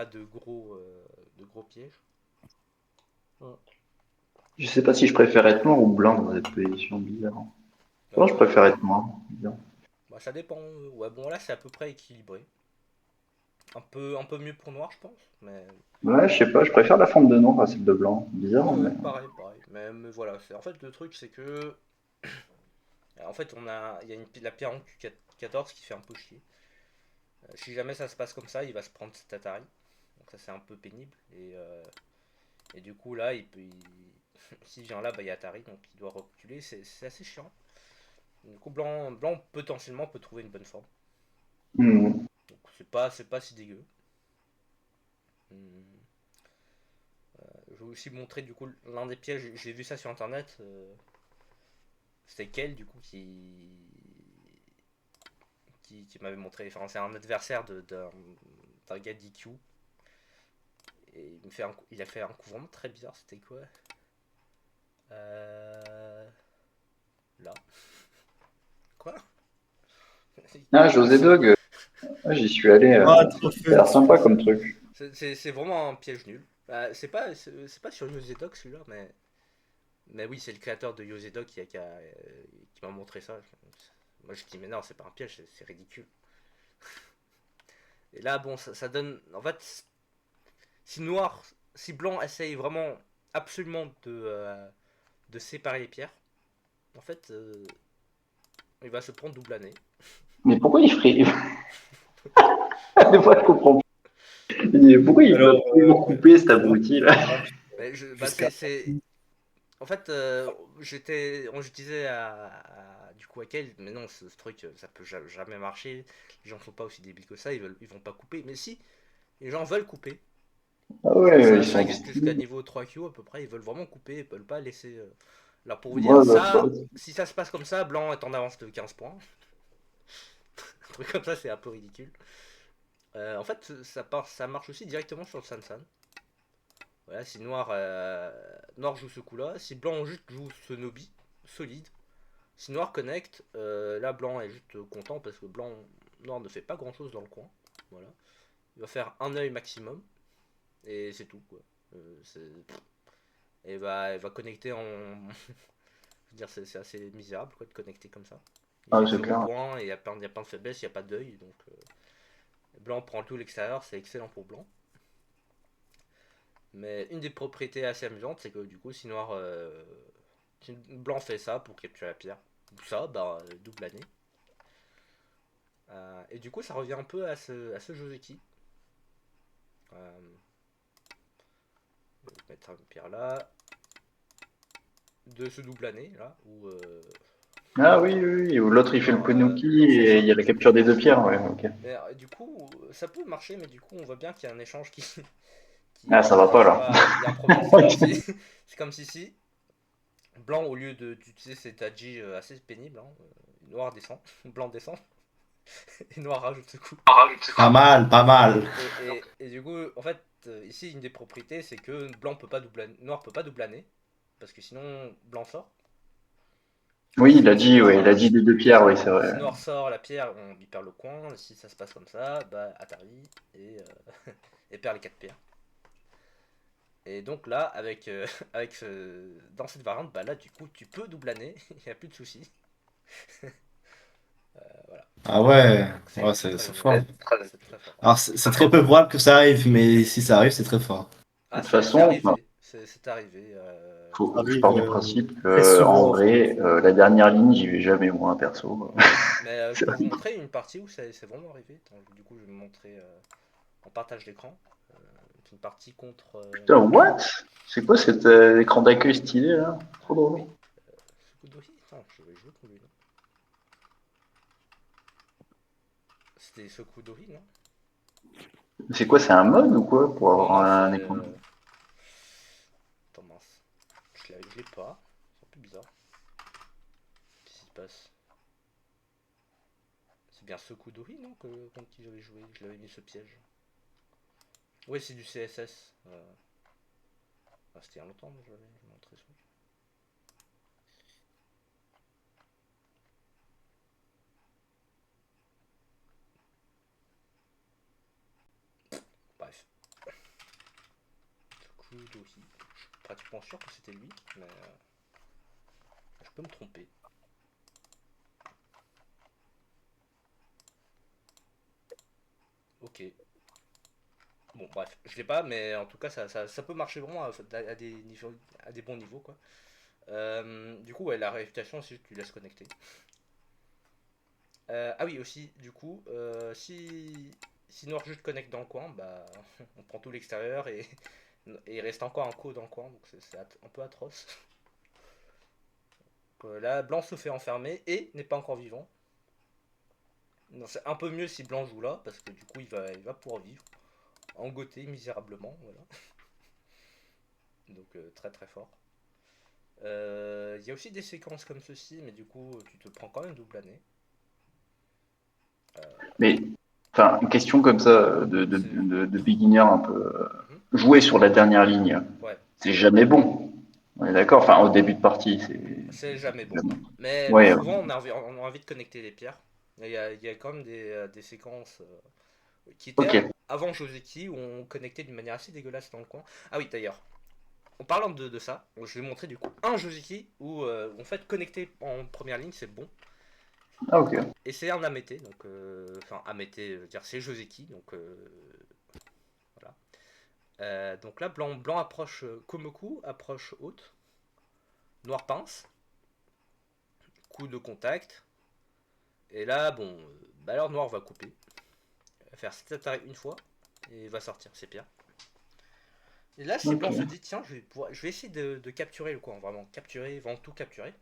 de gros pièges. Ouais. Je sais pas si je préfère être noir ou blanc dans cette position bizarre. Moi, je préfère être noir. Bizarre. Bah, ça dépend. Ouais, bon, là, c'est à peu près équilibré. Un peu mieux pour noir, je pense. Ouais, je sais pas, je préfère la forme de noir à celle de blanc. Bizarre, Ouais, mais. pareil. Mais voilà. En fait, le truc, c'est que. En fait, il y a la pierre en Q14 qui fait un peu chier. Si jamais ça se passe comme ça, il va se prendre cet Atari. Donc ça, c'est un peu pénible. Et du coup, là, S'il vient là, bah, il y a Atari, donc il doit reculer. C'est assez chiant. Du coup, blanc potentiellement peut trouver une bonne forme. Hmm. Donc c'est pas si dégueu. Hmm. Je vais aussi montrer du coup l'un des pièges. J'ai vu ça sur internet. C'était quel du coup qui m'avait montré. Enfin, c'est un adversaire d'un gars d'IQ. Et il a fait un coup vraiment très bizarre. C'était quoi Là. Quoi Ah, José Dog, j'y suis allé. Ah, trop Ça a fun, l'air sympa celui-là. comme truc. C'est vraiment un piège nul. C'est pas sur Yosedog celui-là, mais oui, c'est le créateur de Yosedog qui m'a montré ça. Moi je dis, mais non, c'est pas un piège, c'est ridicule. Et là, bon, ça donne. En fait, si noir, si blanc essaye vraiment absolument de séparer les pierres, en fait, il va se prendre double année. Mais pourquoi il ferait. Des fois, je comprends pas. Pourquoi il va Alors, toujours couper cet ça abruti là? marche Bah, jusqu'à. En fait, je disais du coup à Kel, mais non, ce truc, ça peut jamais marcher. Les gens sont pas aussi débiles que ça, ils vont pas couper. Mais si, les gens veulent couper. Ah ouais, ils Ça sont. existe jusqu'à niveau 3Q à peu près. Ils veulent vraiment couper, ils veulent pas laisser. Alors pour vous dire, Moi, si ça se passe comme ça, blanc est en avance de 15 points. Un truc comme ça, c'est un peu ridicule. En fait, ça marche aussi directement sur le Sansan. Voilà, si noir joue ce coup-là, si blanc juste joue ce Nobi, solide. Si noir connecte, là blanc est juste content parce que noir ne fait pas grand chose dans le coin. Voilà. Il va faire un œil maximum et c'est tout quoi. Et il va connecter en. Je veux dire, c'est assez misérable quoi de connecter comme ça. Il ah, fait c'est 0 clair. points et il y a plein de faiblesses, il n'y a pas d'œil. Donc blanc prend tout l'extérieur, c'est excellent pour blanc. Mais une des propriétés assez amusantes, c'est que du coup, si blanc fait ça pour capturer la pierre, ou ça, bah double année. Et du coup, ça revient un peu à ce Joseki. Je vais mettre une pierre là. De ce double année là, où Ah oui, oui, oui. Ou l'autre il fait le Ponuki noir fait et il ça. y a la capture des deux pierres. Ouais, ok. Mais du coup, ça peut marcher, mais du coup, on voit bien qu'il y a un échange Ah, ça va pas là. il y a un problème. C'est comme si blanc, au lieu d'utiliser ses taji assez pénibles, hein, noir descend, blanc descend, et noir rajoute ce coup. Pas mal, pas mal. Et du coup, en fait, ici, une des propriétés, c'est que noir peut pas double année, parce que sinon, blanc sort. Et Oui, il a si dit, ouais, il a dit des deux pierres, oui, c'est vrai. si noir sort la pierre, il perd le coin. Si ça se passe comme ça, bah Atari et perd les 4 pierres. Et donc là, dans cette variante, bah là, du coup, tu peux double année, il n'y a plus de soucis. Voilà. Ah ouais, C'est ouais, c'est c'est très, fort. c'est très fort. Alors, c'est très peu probable que ça arrive, mais si ça arrive, c'est très fort. De Ah, toute c'est façon, enfin, arrivé. C'est arrivé. je Arrive pars du principe très que, en souvent, en fait. vrai, la dernière ligne, j'y vais jamais, moi, perso. Mais je peux vous montrer une partie où c'est vraiment arrivé. Attends, du coup, je vais vous montrer en partage d'écran. C'est une partie contre. Putain, what? C'est quoi cet écran d'accueil stylé là? Trop drôle. Oui, Sukudohi. Attends, je vais jouer contre lui, non? C'était Sukudohi, non? C'est quoi, c'est un mode ou quoi pour Non, avoir non, c'est. un écran? Attends, mince. Je l'ai pas. C'est un peu bizarre. Qu'est-ce qui se passe? C'est bien Sokudori, non, contre qui j'avais joué? Je l'avais mis ce piège. Ouais, c'est du CSS. C'était il y a longtemps, mais je l'avais montré ce truc. Bref. Sokudori. Je suis pratiquement sûr que c'était lui, mais je peux me tromper. Ok. Bon, bref, je l'ai pas, mais en tout cas, ça peut marcher vraiment à des bons niveaux, quoi. Du coup, ouais, la réputation, c'est juste que tu laisses connecter. Ah oui, aussi, du coup, si Noir juste connecte dans le coin, bah, on prend tout l'extérieur et Et il reste encore un coup dans le coin, donc c'est un peu atroce. Là, blanc se fait enfermer et n'est pas encore vivant. C'est un peu mieux si blanc joue là, parce que du coup il va pouvoir vivre. Engoté misérablement, voilà. Donc très très fort. Il y a aussi des séquences comme ceci, mais du coup tu te prends quand même double année. Mais, enfin, une question comme ça de beginner un peu. Jouer sur la dernière ligne, Ouais, c'est jamais bon. On est d'accord? Enfin, au début de partie, c'est jamais bon. jamais. Mais Ouais, souvent on a envie de connecter les pierres. Il y a quand même des séquences qui étaient ok. avant Joseki où on connectait d'une manière assez dégueulasse dans le coin. Ah oui, d'ailleurs, en parlant de ça, je vais montrer du coup un Joseki où en fait connecter en première ligne c'est bon. Ah, ok. Et c'est un Amete, donc enfin Amete, je veux dire c'est Joseki, donc voilà. Donc là blanc approche Komoku, approche haute, noir pince, coup de contact. Et là bon, bah alors noir va couper, va faire cet attaque une fois et va sortir, c'est pire. Et là, si blanc Ok. se dit, tiens, je vais essayer de capturer le coin, vraiment capturer, vraiment tout capturer.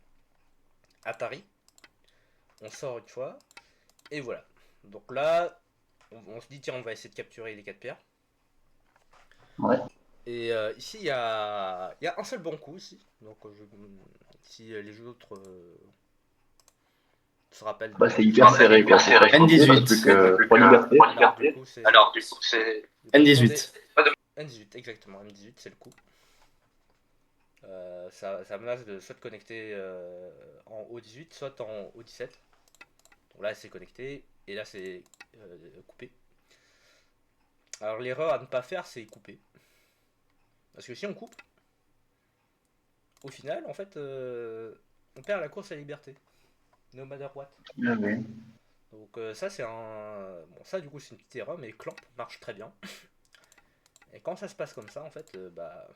Atari, on sort une fois, et voilà. Donc là, on se dit, tiens, on va essayer de capturer les 4 pierres. Ouais. Et ici, il y a un seul bon coup ici. Donc, si les autres se rappellent Bah, de. c'est hyper serré, quoi. C'est pas N18. plus que 3 libertés. Alors, du coup, c'est. N18. N18, exactement. N18, c'est le coup. Ça menace de soit de connecter en O18, soit en O17. Donc là, c'est connecté, et là, c'est coupé. Alors, l'erreur à ne pas faire, c'est couper. Parce que si on coupe, au final, en fait, on perd la course à la liberté. No matter what. Ah, oui. Donc ça, c'est un... Bon, ça, du coup, c'est une petite erreur, mais Clamp marche très bien. Et quand ça se passe comme ça, en fait, bah,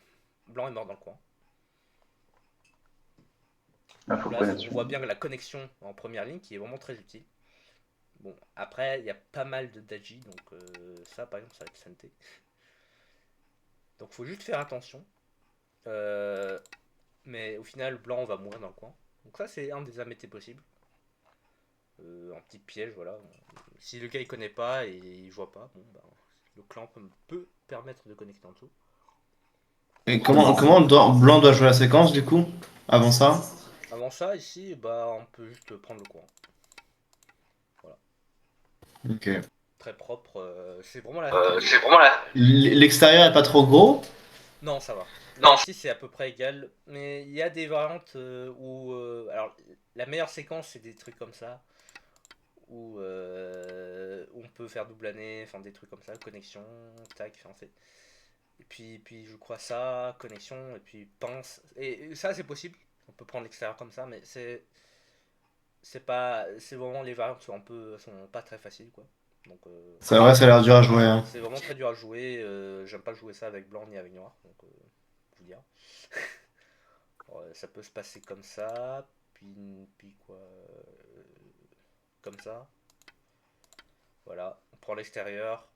blanc est mort dans le coin. Ah, faut Là, connaître on celui-là. voit bien la connexion en première ligne qui est vraiment très utile. Bon, après, il y a pas mal de Daji, donc ça, par exemple, ça va être santé. Donc, faut juste faire attention. Euh, mais au final, blanc va mourir dans le coin. Donc, ça, c'est un des amétés possibles. Un petit piège, voilà. Si le gars il connaît pas et il voit pas, bon, bah, le clamp peut permettre de connecter en dessous. Et Blanc doit jouer la séquence du coup? Avant ça? Avant ça, ici, bah, on peut juste prendre le coin. Voilà. Ok. Très propre. C'est vraiment la. L'extérieur est pas trop gros? Non, ça va. Là, ici, c'est à peu près égal. Mais il y a des variantes où. Alors, la meilleure séquence, c'est des trucs comme ça. Où on peut faire double année, enfin des trucs comme ça, connexion, tac, enfin c'est. Et puis je crois ça, connexion, et puis pince. Et ça, c'est possible. On peut prendre l'extérieur comme ça, mais c'est pas. C'est vraiment les variantes sont pas très faciles, quoi. Donc. C'est vrai, ça a l'air dur à jouer, hein. C'est vraiment très dur à jouer. J'aime pas jouer ça avec blanc ni avec noir. Donc, vous dire. Alors, ça peut se passer comme ça. Puis quoi comme ça. Voilà. On prend l'extérieur.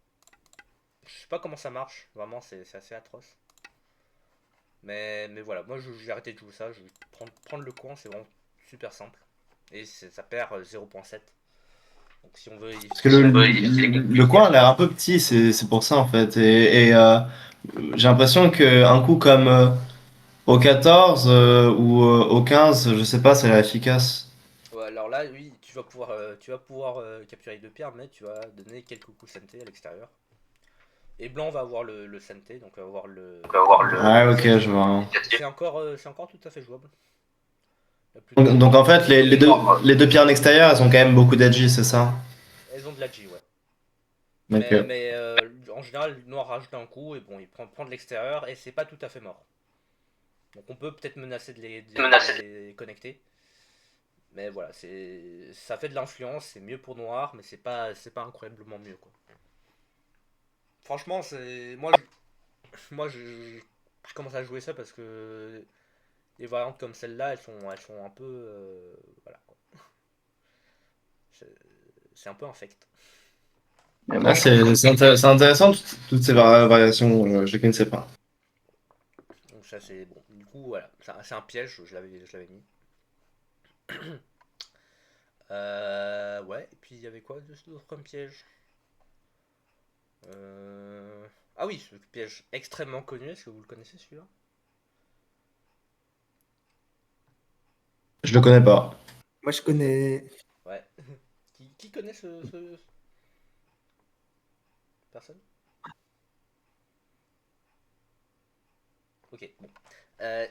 Je sais pas comment ça marche. Vraiment, c'est assez atroce. Mais voilà. Moi, j'ai arrêté de jouer ça. Je vais prendre le coin. C'est vraiment super simple. Et ça perd 0.7. Donc, si on veut. Parce que le coin a l'air un peu petit, c'est pour ça en fait. J'ai l'impression qu'un coup comme au 14 ou au 15, je sais pas, ça a l'air efficace. Ouais, alors là, oui, tu vas pouvoir capturer avec deux pierres, mais tu vas donner quelques coups santé à l'extérieur. Et blanc va avoir le santé, donc va avoir le. Ouais, ok, je vois. C'est encore tout à fait jouable. Donc en fait, les deux pierres en extérieur, elles ont quand même beaucoup d'edgy, c'est ça? Elles ont de la G, ouais. Ok. Mais en général, le noir rajoute un coup et bon, il prend de l'extérieur et c'est pas tout à fait mort. Donc on peut peut-être menacer de les connecter. Mais voilà, ça fait de l'influence, c'est mieux pour noir, mais c'est pas incroyablement mieux, quoi. Franchement, moi je commence à jouer ça parce que les variantes comme celle-là, elles sont un peu voilà, quoi. C'est c'est un peu infect. Mais moi, Ah, c'est intéressant toutes ces variations, je les connaissais pas. ça c'est bon. Du coup, voilà, c'est un piège, je l'avais mis. Ouais, et puis il y avait quoi d'autre comme piège? Ah oui, ce piège extrêmement connu, est-ce que vous le connaissez celui-là? Je le connais pas. Moi, je connais. Ouais. Qui connaît ce... Personne? Ok, bon.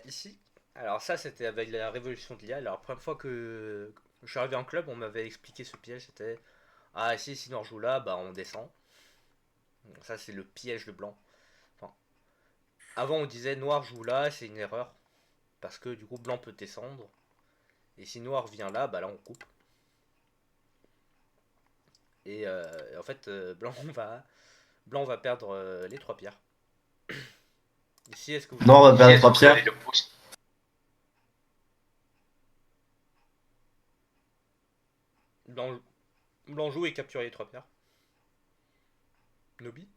Ici, alors ça c'était avec la révolution de l'IA. Alors la première fois que je suis arrivé en club, on m'avait expliqué ce piège, c'était... Ah ici, si on joue là, bah on descend. Donc, ça c'est le piège de blanc. Enfin, avant on disait noir joue là, c'est une erreur. Parce que du coup blanc peut descendre. Et si noir vient là, bah là on coupe. Et en fait, blanc va perdre les trois pierres. Ici, est-ce que vous Non, on avez va des perdre pouces? 3 pierres. Blanc, blanc joue et capture les trois pierres. Nobi?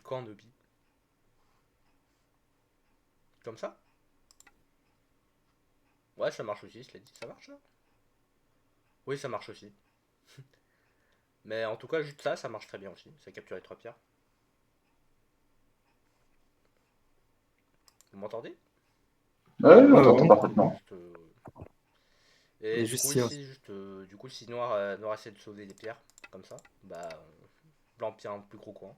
Quand Nobi? Comme ça? Ouais, ça marche aussi, cela dit. Ça marche ça? Oui, ça marche aussi. Mais en tout cas, juste ça marche très bien aussi. Ça capture les trois pierres. Vous m'entendez? Ouais, on Ouais, t'entend ouais. parfaitement. Juste, et Et du juste coup, si. ici, juste, du coup, si noir essaie de sauver les pierres, comme ça, bah, blanc obtient un plus gros coin.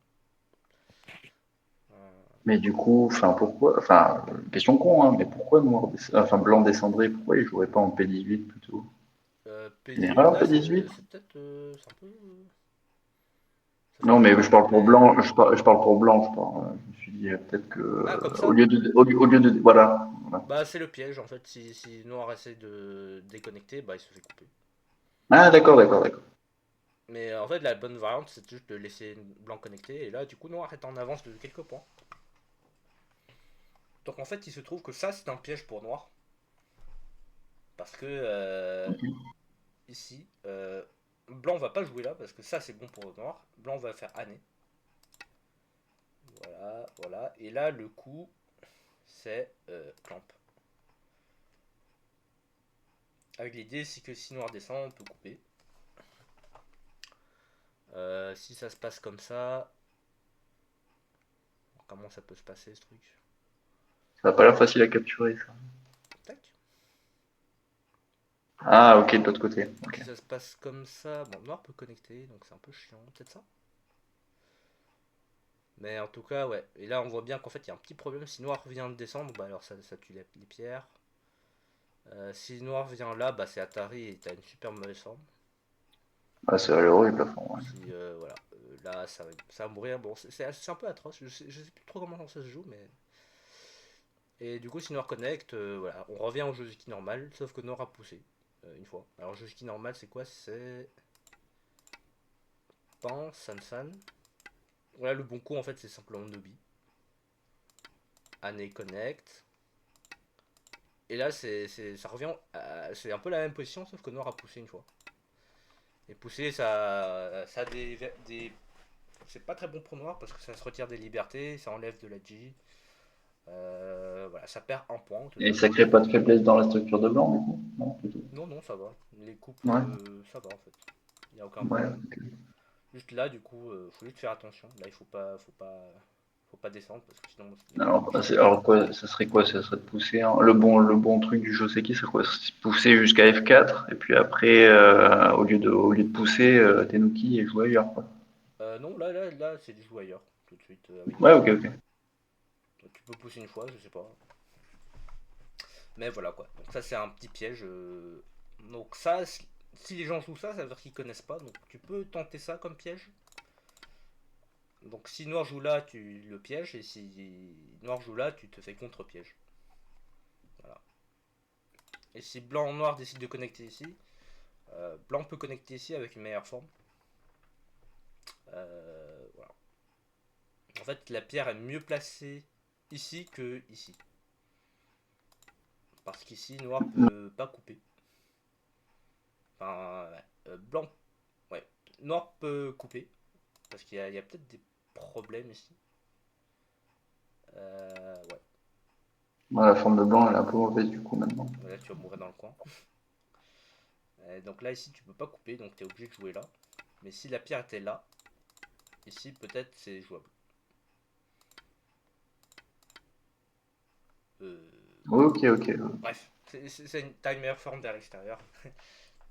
Mais du coup, enfin, pourquoi, enfin, question con, hein, mais pourquoi enfin, blanc descendrait, pourquoi il jouerait pas en P18 plutôt? Une P18, erreur, là, P18? c'est peut-être. C'est un peu. Ça fait Non, mais longtemps, je parle pour mais. blanc, je parle pour blanc, je parle. Je me suis dit, peut-être que, Ah, comme au ça? lieu de, au lieu de, voilà. Voilà. Bah, c'est le piège en fait. Si noir essaie de déconnecter, bah, il se fait couper. Ah, d'accord, d'accord, d'accord. Mais en fait, la bonne variante, c'est juste de laisser blanc connecté. Et là, du coup, noir est en avance de quelques points. Donc en fait, il se trouve que ça, c'est un piège pour noir. Parce que ici, blanc va pas jouer là. Parce que ça, c'est bon pour noir. Blanc va faire année. Voilà, voilà. Et là, le coup, c'est clamp. Avec l'idée, c'est que si noir descend, on peut couper. Si ça se passe comme ça, comment ça peut se passer ce truc? Ça n'a pas l'air facile à capturer, ça. Tac. Ah, ok, de l'autre côté. Ok. Si ça se passe comme ça, bon, noir peut connecter, donc c'est un peu chiant, peut-être ça. Mais en tout cas, ouais. Et là, on voit bien qu'en fait, il y a un petit problème. Si noir vient de descendre, bah alors ça tue les pierres. Si noir vient là, bah c'est Atari et t'as une super mauvaise forme. Ah, c'est horrible, à fond, ouais. Si, voilà. Là, ça va mourir. Bon, c'est un peu atroce. Je sais plus trop comment ça se joue, mais. Et du coup, si noir connecte, voilà. On revient au jeu ski normal, sauf que noir a poussé. Une fois. Alors, jeu ski normal, c'est quoi? C'est. Pan, San San. Voilà, le bon coup, en fait, c'est simplement Nobi. Année connect. Et là, ça revient. C'est un peu la même position, sauf que noir a poussé une fois. Et pousser, ça a c'est pas très bon pour noir parce que ça se retire des libertés, ça enlève de la G. Voilà, ça perd un point au Et total. ça crée pas de faiblesse dans la structure de blanc, du coup? Non, plutôt. Non, non, ça va. Les coupes, Ouais, ça va en fait. Il n'y a aucun ouais. problème. Juste là, du coup, faut juste faire attention. Là, il faut pas descendre parce que sinon, les Alors, pierres vont alors perdre. quoi, ça serait quoi? Ça serait de pousser, hein. Le bon truc du Joseki, c'est quoi? C'est pousser jusqu'à F4, et puis après, au lieu de pousser, Tenuki et jouer ailleurs, quoi. Non, là, c'est du joueur ailleurs, tout de suite, avec Ouais, Nobi. ok, ok. Tu peux pousser une fois, je sais pas. Mais voilà quoi. Donc ça c'est un petit piège. Donc ça, si les gens jouent ça, ça veut dire qu'ils connaissent pas. Donc tu peux tenter ça comme piège. Donc si noir joue là, tu le pièges. Et si noir joue là, tu te fais contre-piège. Voilà. Et si blanc-noir décide de connecter ici, blanc peut connecter ici avec une meilleure forme. Voilà. En fait, la pierre est mieux placée ici que ici. Parce qu'ici, noir peut pas couper. Enfin, ouais. Blanc, ouais. Noir peut couper. Parce qu'il y a peut-être des problème ici. Ouais. Ouais, la forme de blanc, elle est un peu mauvaise du coup maintenant. Là, tu vas mourir dans le coin. Donc là, ici, tu peux pas couper, donc tu es obligé de jouer là. Mais si la pierre était là, ici, peut-être c'est jouable. Ok, ok. Bref, c'est une taille meilleure forme vers l'extérieur.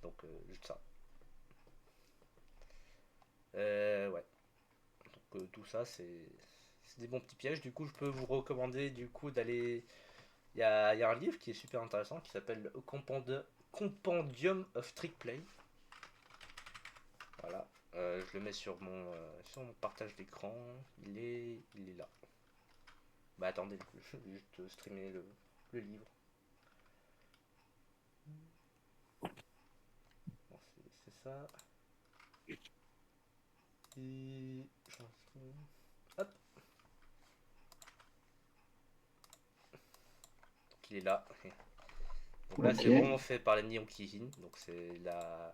Donc, juste ça. Ouais. Donc, tout ça, c'est des bons petits pièges. Du coup, je peux vous recommander du coup d'aller. Il y a un livre qui est super intéressant qui s'appelle Compendium of Trick Play. Voilà. Je le mets sur mon partage d'écran. Il est là. Bah attendez, je vais juste streamer le livre. Bon, c'est ça. Et hop. Donc il est là. Donc là Ok. c'est vraiment fait par la Nihon Kijin. Donc c'est la.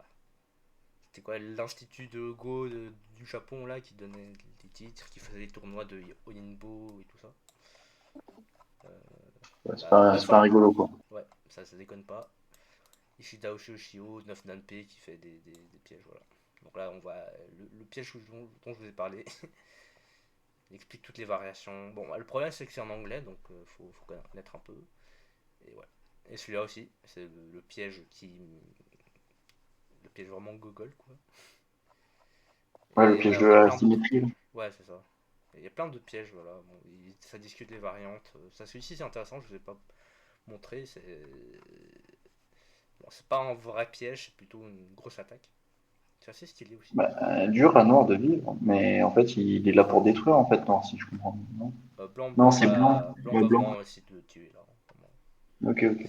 C'était quoi, l'institut de Go du Japon là qui donnait des titres, qui faisait des tournois de Oninbo et tout ça. Ouais, c'est La pas, c'est pas rigolo quoi. Ouais, ça déconne pas. Ishida Oshio, 9 Nanpe qui fait des pièges, voilà. Donc là, on voit le piège dont je vous ai parlé. Il explique toutes les variations. Bon, le problème, c'est que c'est en anglais, donc faut connaître un peu. Et ouais. Et celui-là aussi, c'est le piège qui. Le piège vraiment Google, quoi. Ouais, le Et piège ouais, de on a la plein d'autres. symétrie. Ouais, c'est ça. Il y a plein de pièges, voilà. Bon, ça discute les variantes. Ça, celui-ci, c'est intéressant, je vous ai pas montré. Bon, c'est pas un vrai piège, c'est plutôt une grosse attaque. C'est assez stylé aussi. Bah, dur à Noir de vivre, mais en fait, il est là pour détruire, en fait, Noir, si je comprends bien. Non, Blanc, non blanc c'est blanc. va, blanc Ouais, va blanc. vraiment essayer de le tuer là. Vraiment. Ok, ok.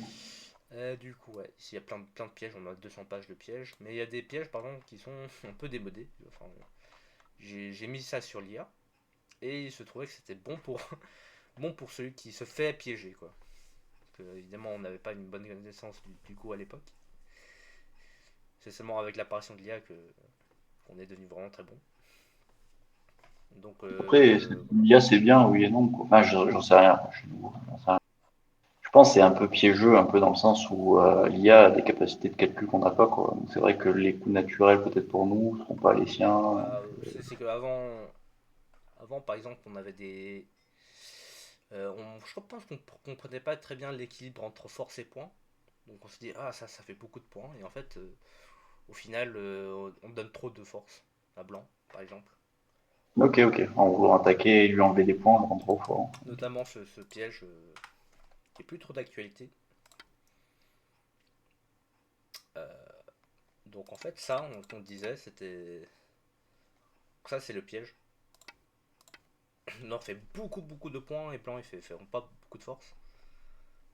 Du coup, ouais, ici il y a plein de pièges, on a 200 pages de pièges, mais il y a des pièges par exemple qui sont un peu démodés. Enfin, j'ai mis ça sur l'IA et il se trouvait que c'était bon pour, bon pour celui qui se fait piéger, quoi. Parce que, évidemment, on n'avait pas une bonne connaissance du coup à l'époque. C'est seulement avec l'apparition de l'IA qu'on est devenu vraiment très bon. Donc, Après, voilà. l'IA, c'est bien, oui et non, quoi. Enfin, j'en sais rien. J'en sais rien. Je pense que c'est un peu piégeux, un peu dans le sens où l'IA a des capacités de calcul qu'on n'a pas, quoi. Donc, c'est vrai que les coûts naturels, peut-être pour nous, ne seront pas les siens. Bah, c'est avant, par exemple, on avait des. Je pense qu'on comprenait pas très bien l'équilibre entre force et points. Donc on se dit, ah, ça fait beaucoup de points. Et en fait, au final, on donne trop de force à blanc, par exemple. Ok, ok. En voulant attaquer et lui enlever des points, on rentre trop fort. Ok. Notamment ce piège qui est plus trop d'actualité. Euh, donc en fait, ça, on disait, c'était. Ça, c'est le piège. Noir fait beaucoup de points et blanc, il fait pas beaucoup de force.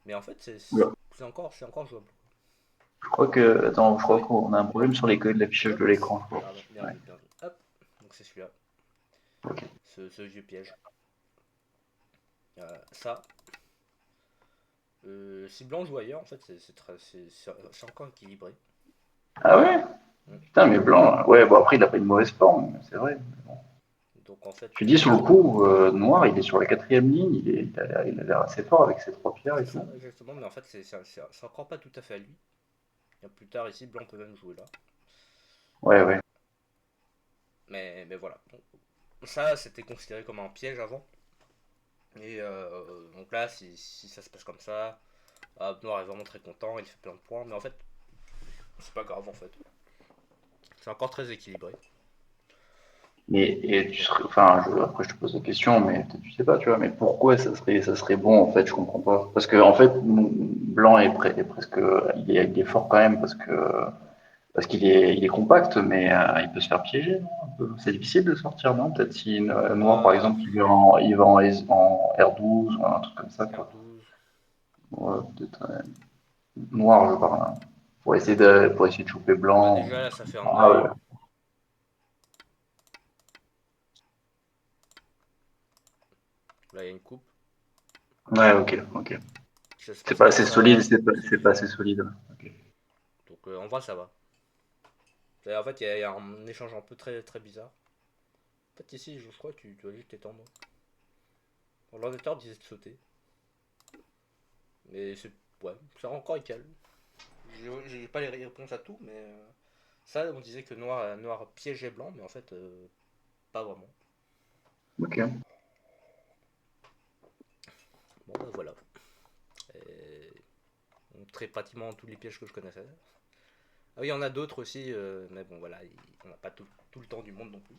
Mais en fait, Oula. c'est encore jouable. Je crois que, attends, je Ah crois oui. qu'on a un problème sur l'affichage de l'écran, je crois. Pardon, bien Ouais. vu, bien vu. Hop, donc c'est celui-là. Ok. Ce vieux piège. Ça. Si blanc joue ailleurs, en fait, c'est encore équilibré. Ah ouais? Mm. Putain, mais blanc, ouais, bon après il a pas une mauvaise forme, c'est vrai. Donc en fait, Tu dis sur le coup, noir, il est sur la quatrième ligne, il a l'air assez fort avec ses trois pierres et c'est ça tout. exactement, mais en fait, c'est encore pas tout à fait à lui. Et plus tard, ici, blanc peut même jouer là. Ouais, ouais. Mais voilà. Donc, ça, c'était considéré comme un piège avant. Et donc là, si ça se passe comme ça, Noir est vraiment très content, il fait plein de points, mais en fait, c'est pas grave en fait. C'est encore très équilibré. Mais et tu serais, enfin, après je te pose la question, mais peut-être tu sais pas, tu vois, mais pourquoi ça serait bon en fait, je comprends pas. Parce que en fait, blanc est presque, il est fort quand même parce qu'il est compact, mais il peut se faire piéger, non, un peu. C'est difficile de sortir, non? Peut-être si noir par Bah, exemple, il va en R12 ou un truc comme ça, quoi. R12. Ouais, peut-être noir, je parle, hein. Pour essayer de choper Bah blanc. déjà là, ça fait un Ah œil. ouais. Là, il y a une coupe. Ouais, ok, ok. Si ça se C'est passe pas comme assez solide, ça, c'est pas assez solide. Ok. donc en vrai, ça va. En fait, il y a un échange un peu très, très bizarre. En fait, ici, je crois que tu dois juste t'étendre. L'ordinateur disait de sauter. Mais c'est. Ouais, c'est encore égal. J'ai pas les réponses à tout, mais. Ça, on disait que noir piégeait blanc, mais en fait, pas vraiment. Ok. Bon, bah voilà. Et... On montrait pratiquement tous les pièges que je connaissais. Ah oui, il y en a d'autres aussi, mais bon, voilà, on n'a pas tout le temps du monde non plus.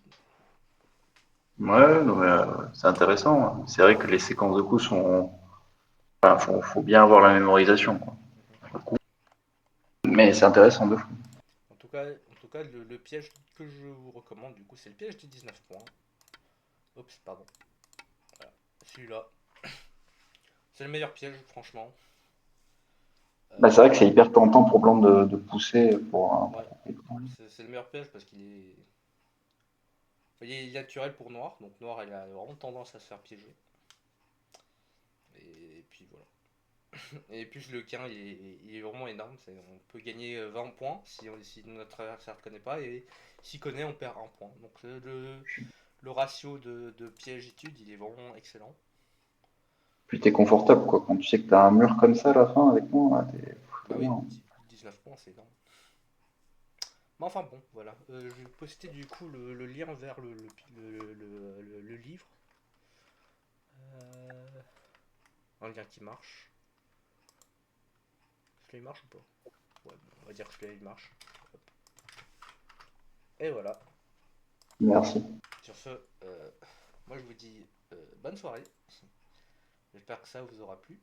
Ouais, non, mais, c'est intéressant. C'est vrai que les séquences de coups sont. Enfin, faut bien avoir la mémorisation, quoi. Mais c'est intéressant de fou. En tout cas le piège que je vous recommande, du coup, c'est le piège des 19 points. Oups, pardon. Voilà, celui-là. C'est le meilleur piège, franchement. Bah, c'est vrai que c'est hyper tentant pour blanc de pousser pour. Ouais, c'est le meilleur piège parce qu'il est. Il est naturel pour noir, donc noir il a vraiment tendance à se faire piéger. Et puis voilà. Et puis le gain il est vraiment énorme. On peut gagner 20 points si notre adversaire ne connaît pas, et s'il connaît on perd 1 point. Donc le ratio de piège-étude il est vraiment excellent. Puis t'es confortable, quoi. Quand tu sais que t'as un mur comme ça à la fin avec moi, t'es. Bah oui, 19 points c'est énorme. Mais enfin bon, voilà. Je vais poster du coup le lien vers le livre. Un lien qui marche. Celui-là il marche ou pas? Ouais, bon, on va dire que celui-là il marche. Hop. Et voilà. Merci. Sur ce, moi je vous dis bonne soirée. J'espère que ça vous aura plu.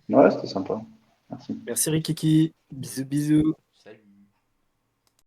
Ouais, c'était sympa. Merci. Merci Rikiki. Bisous, bisous. Salut.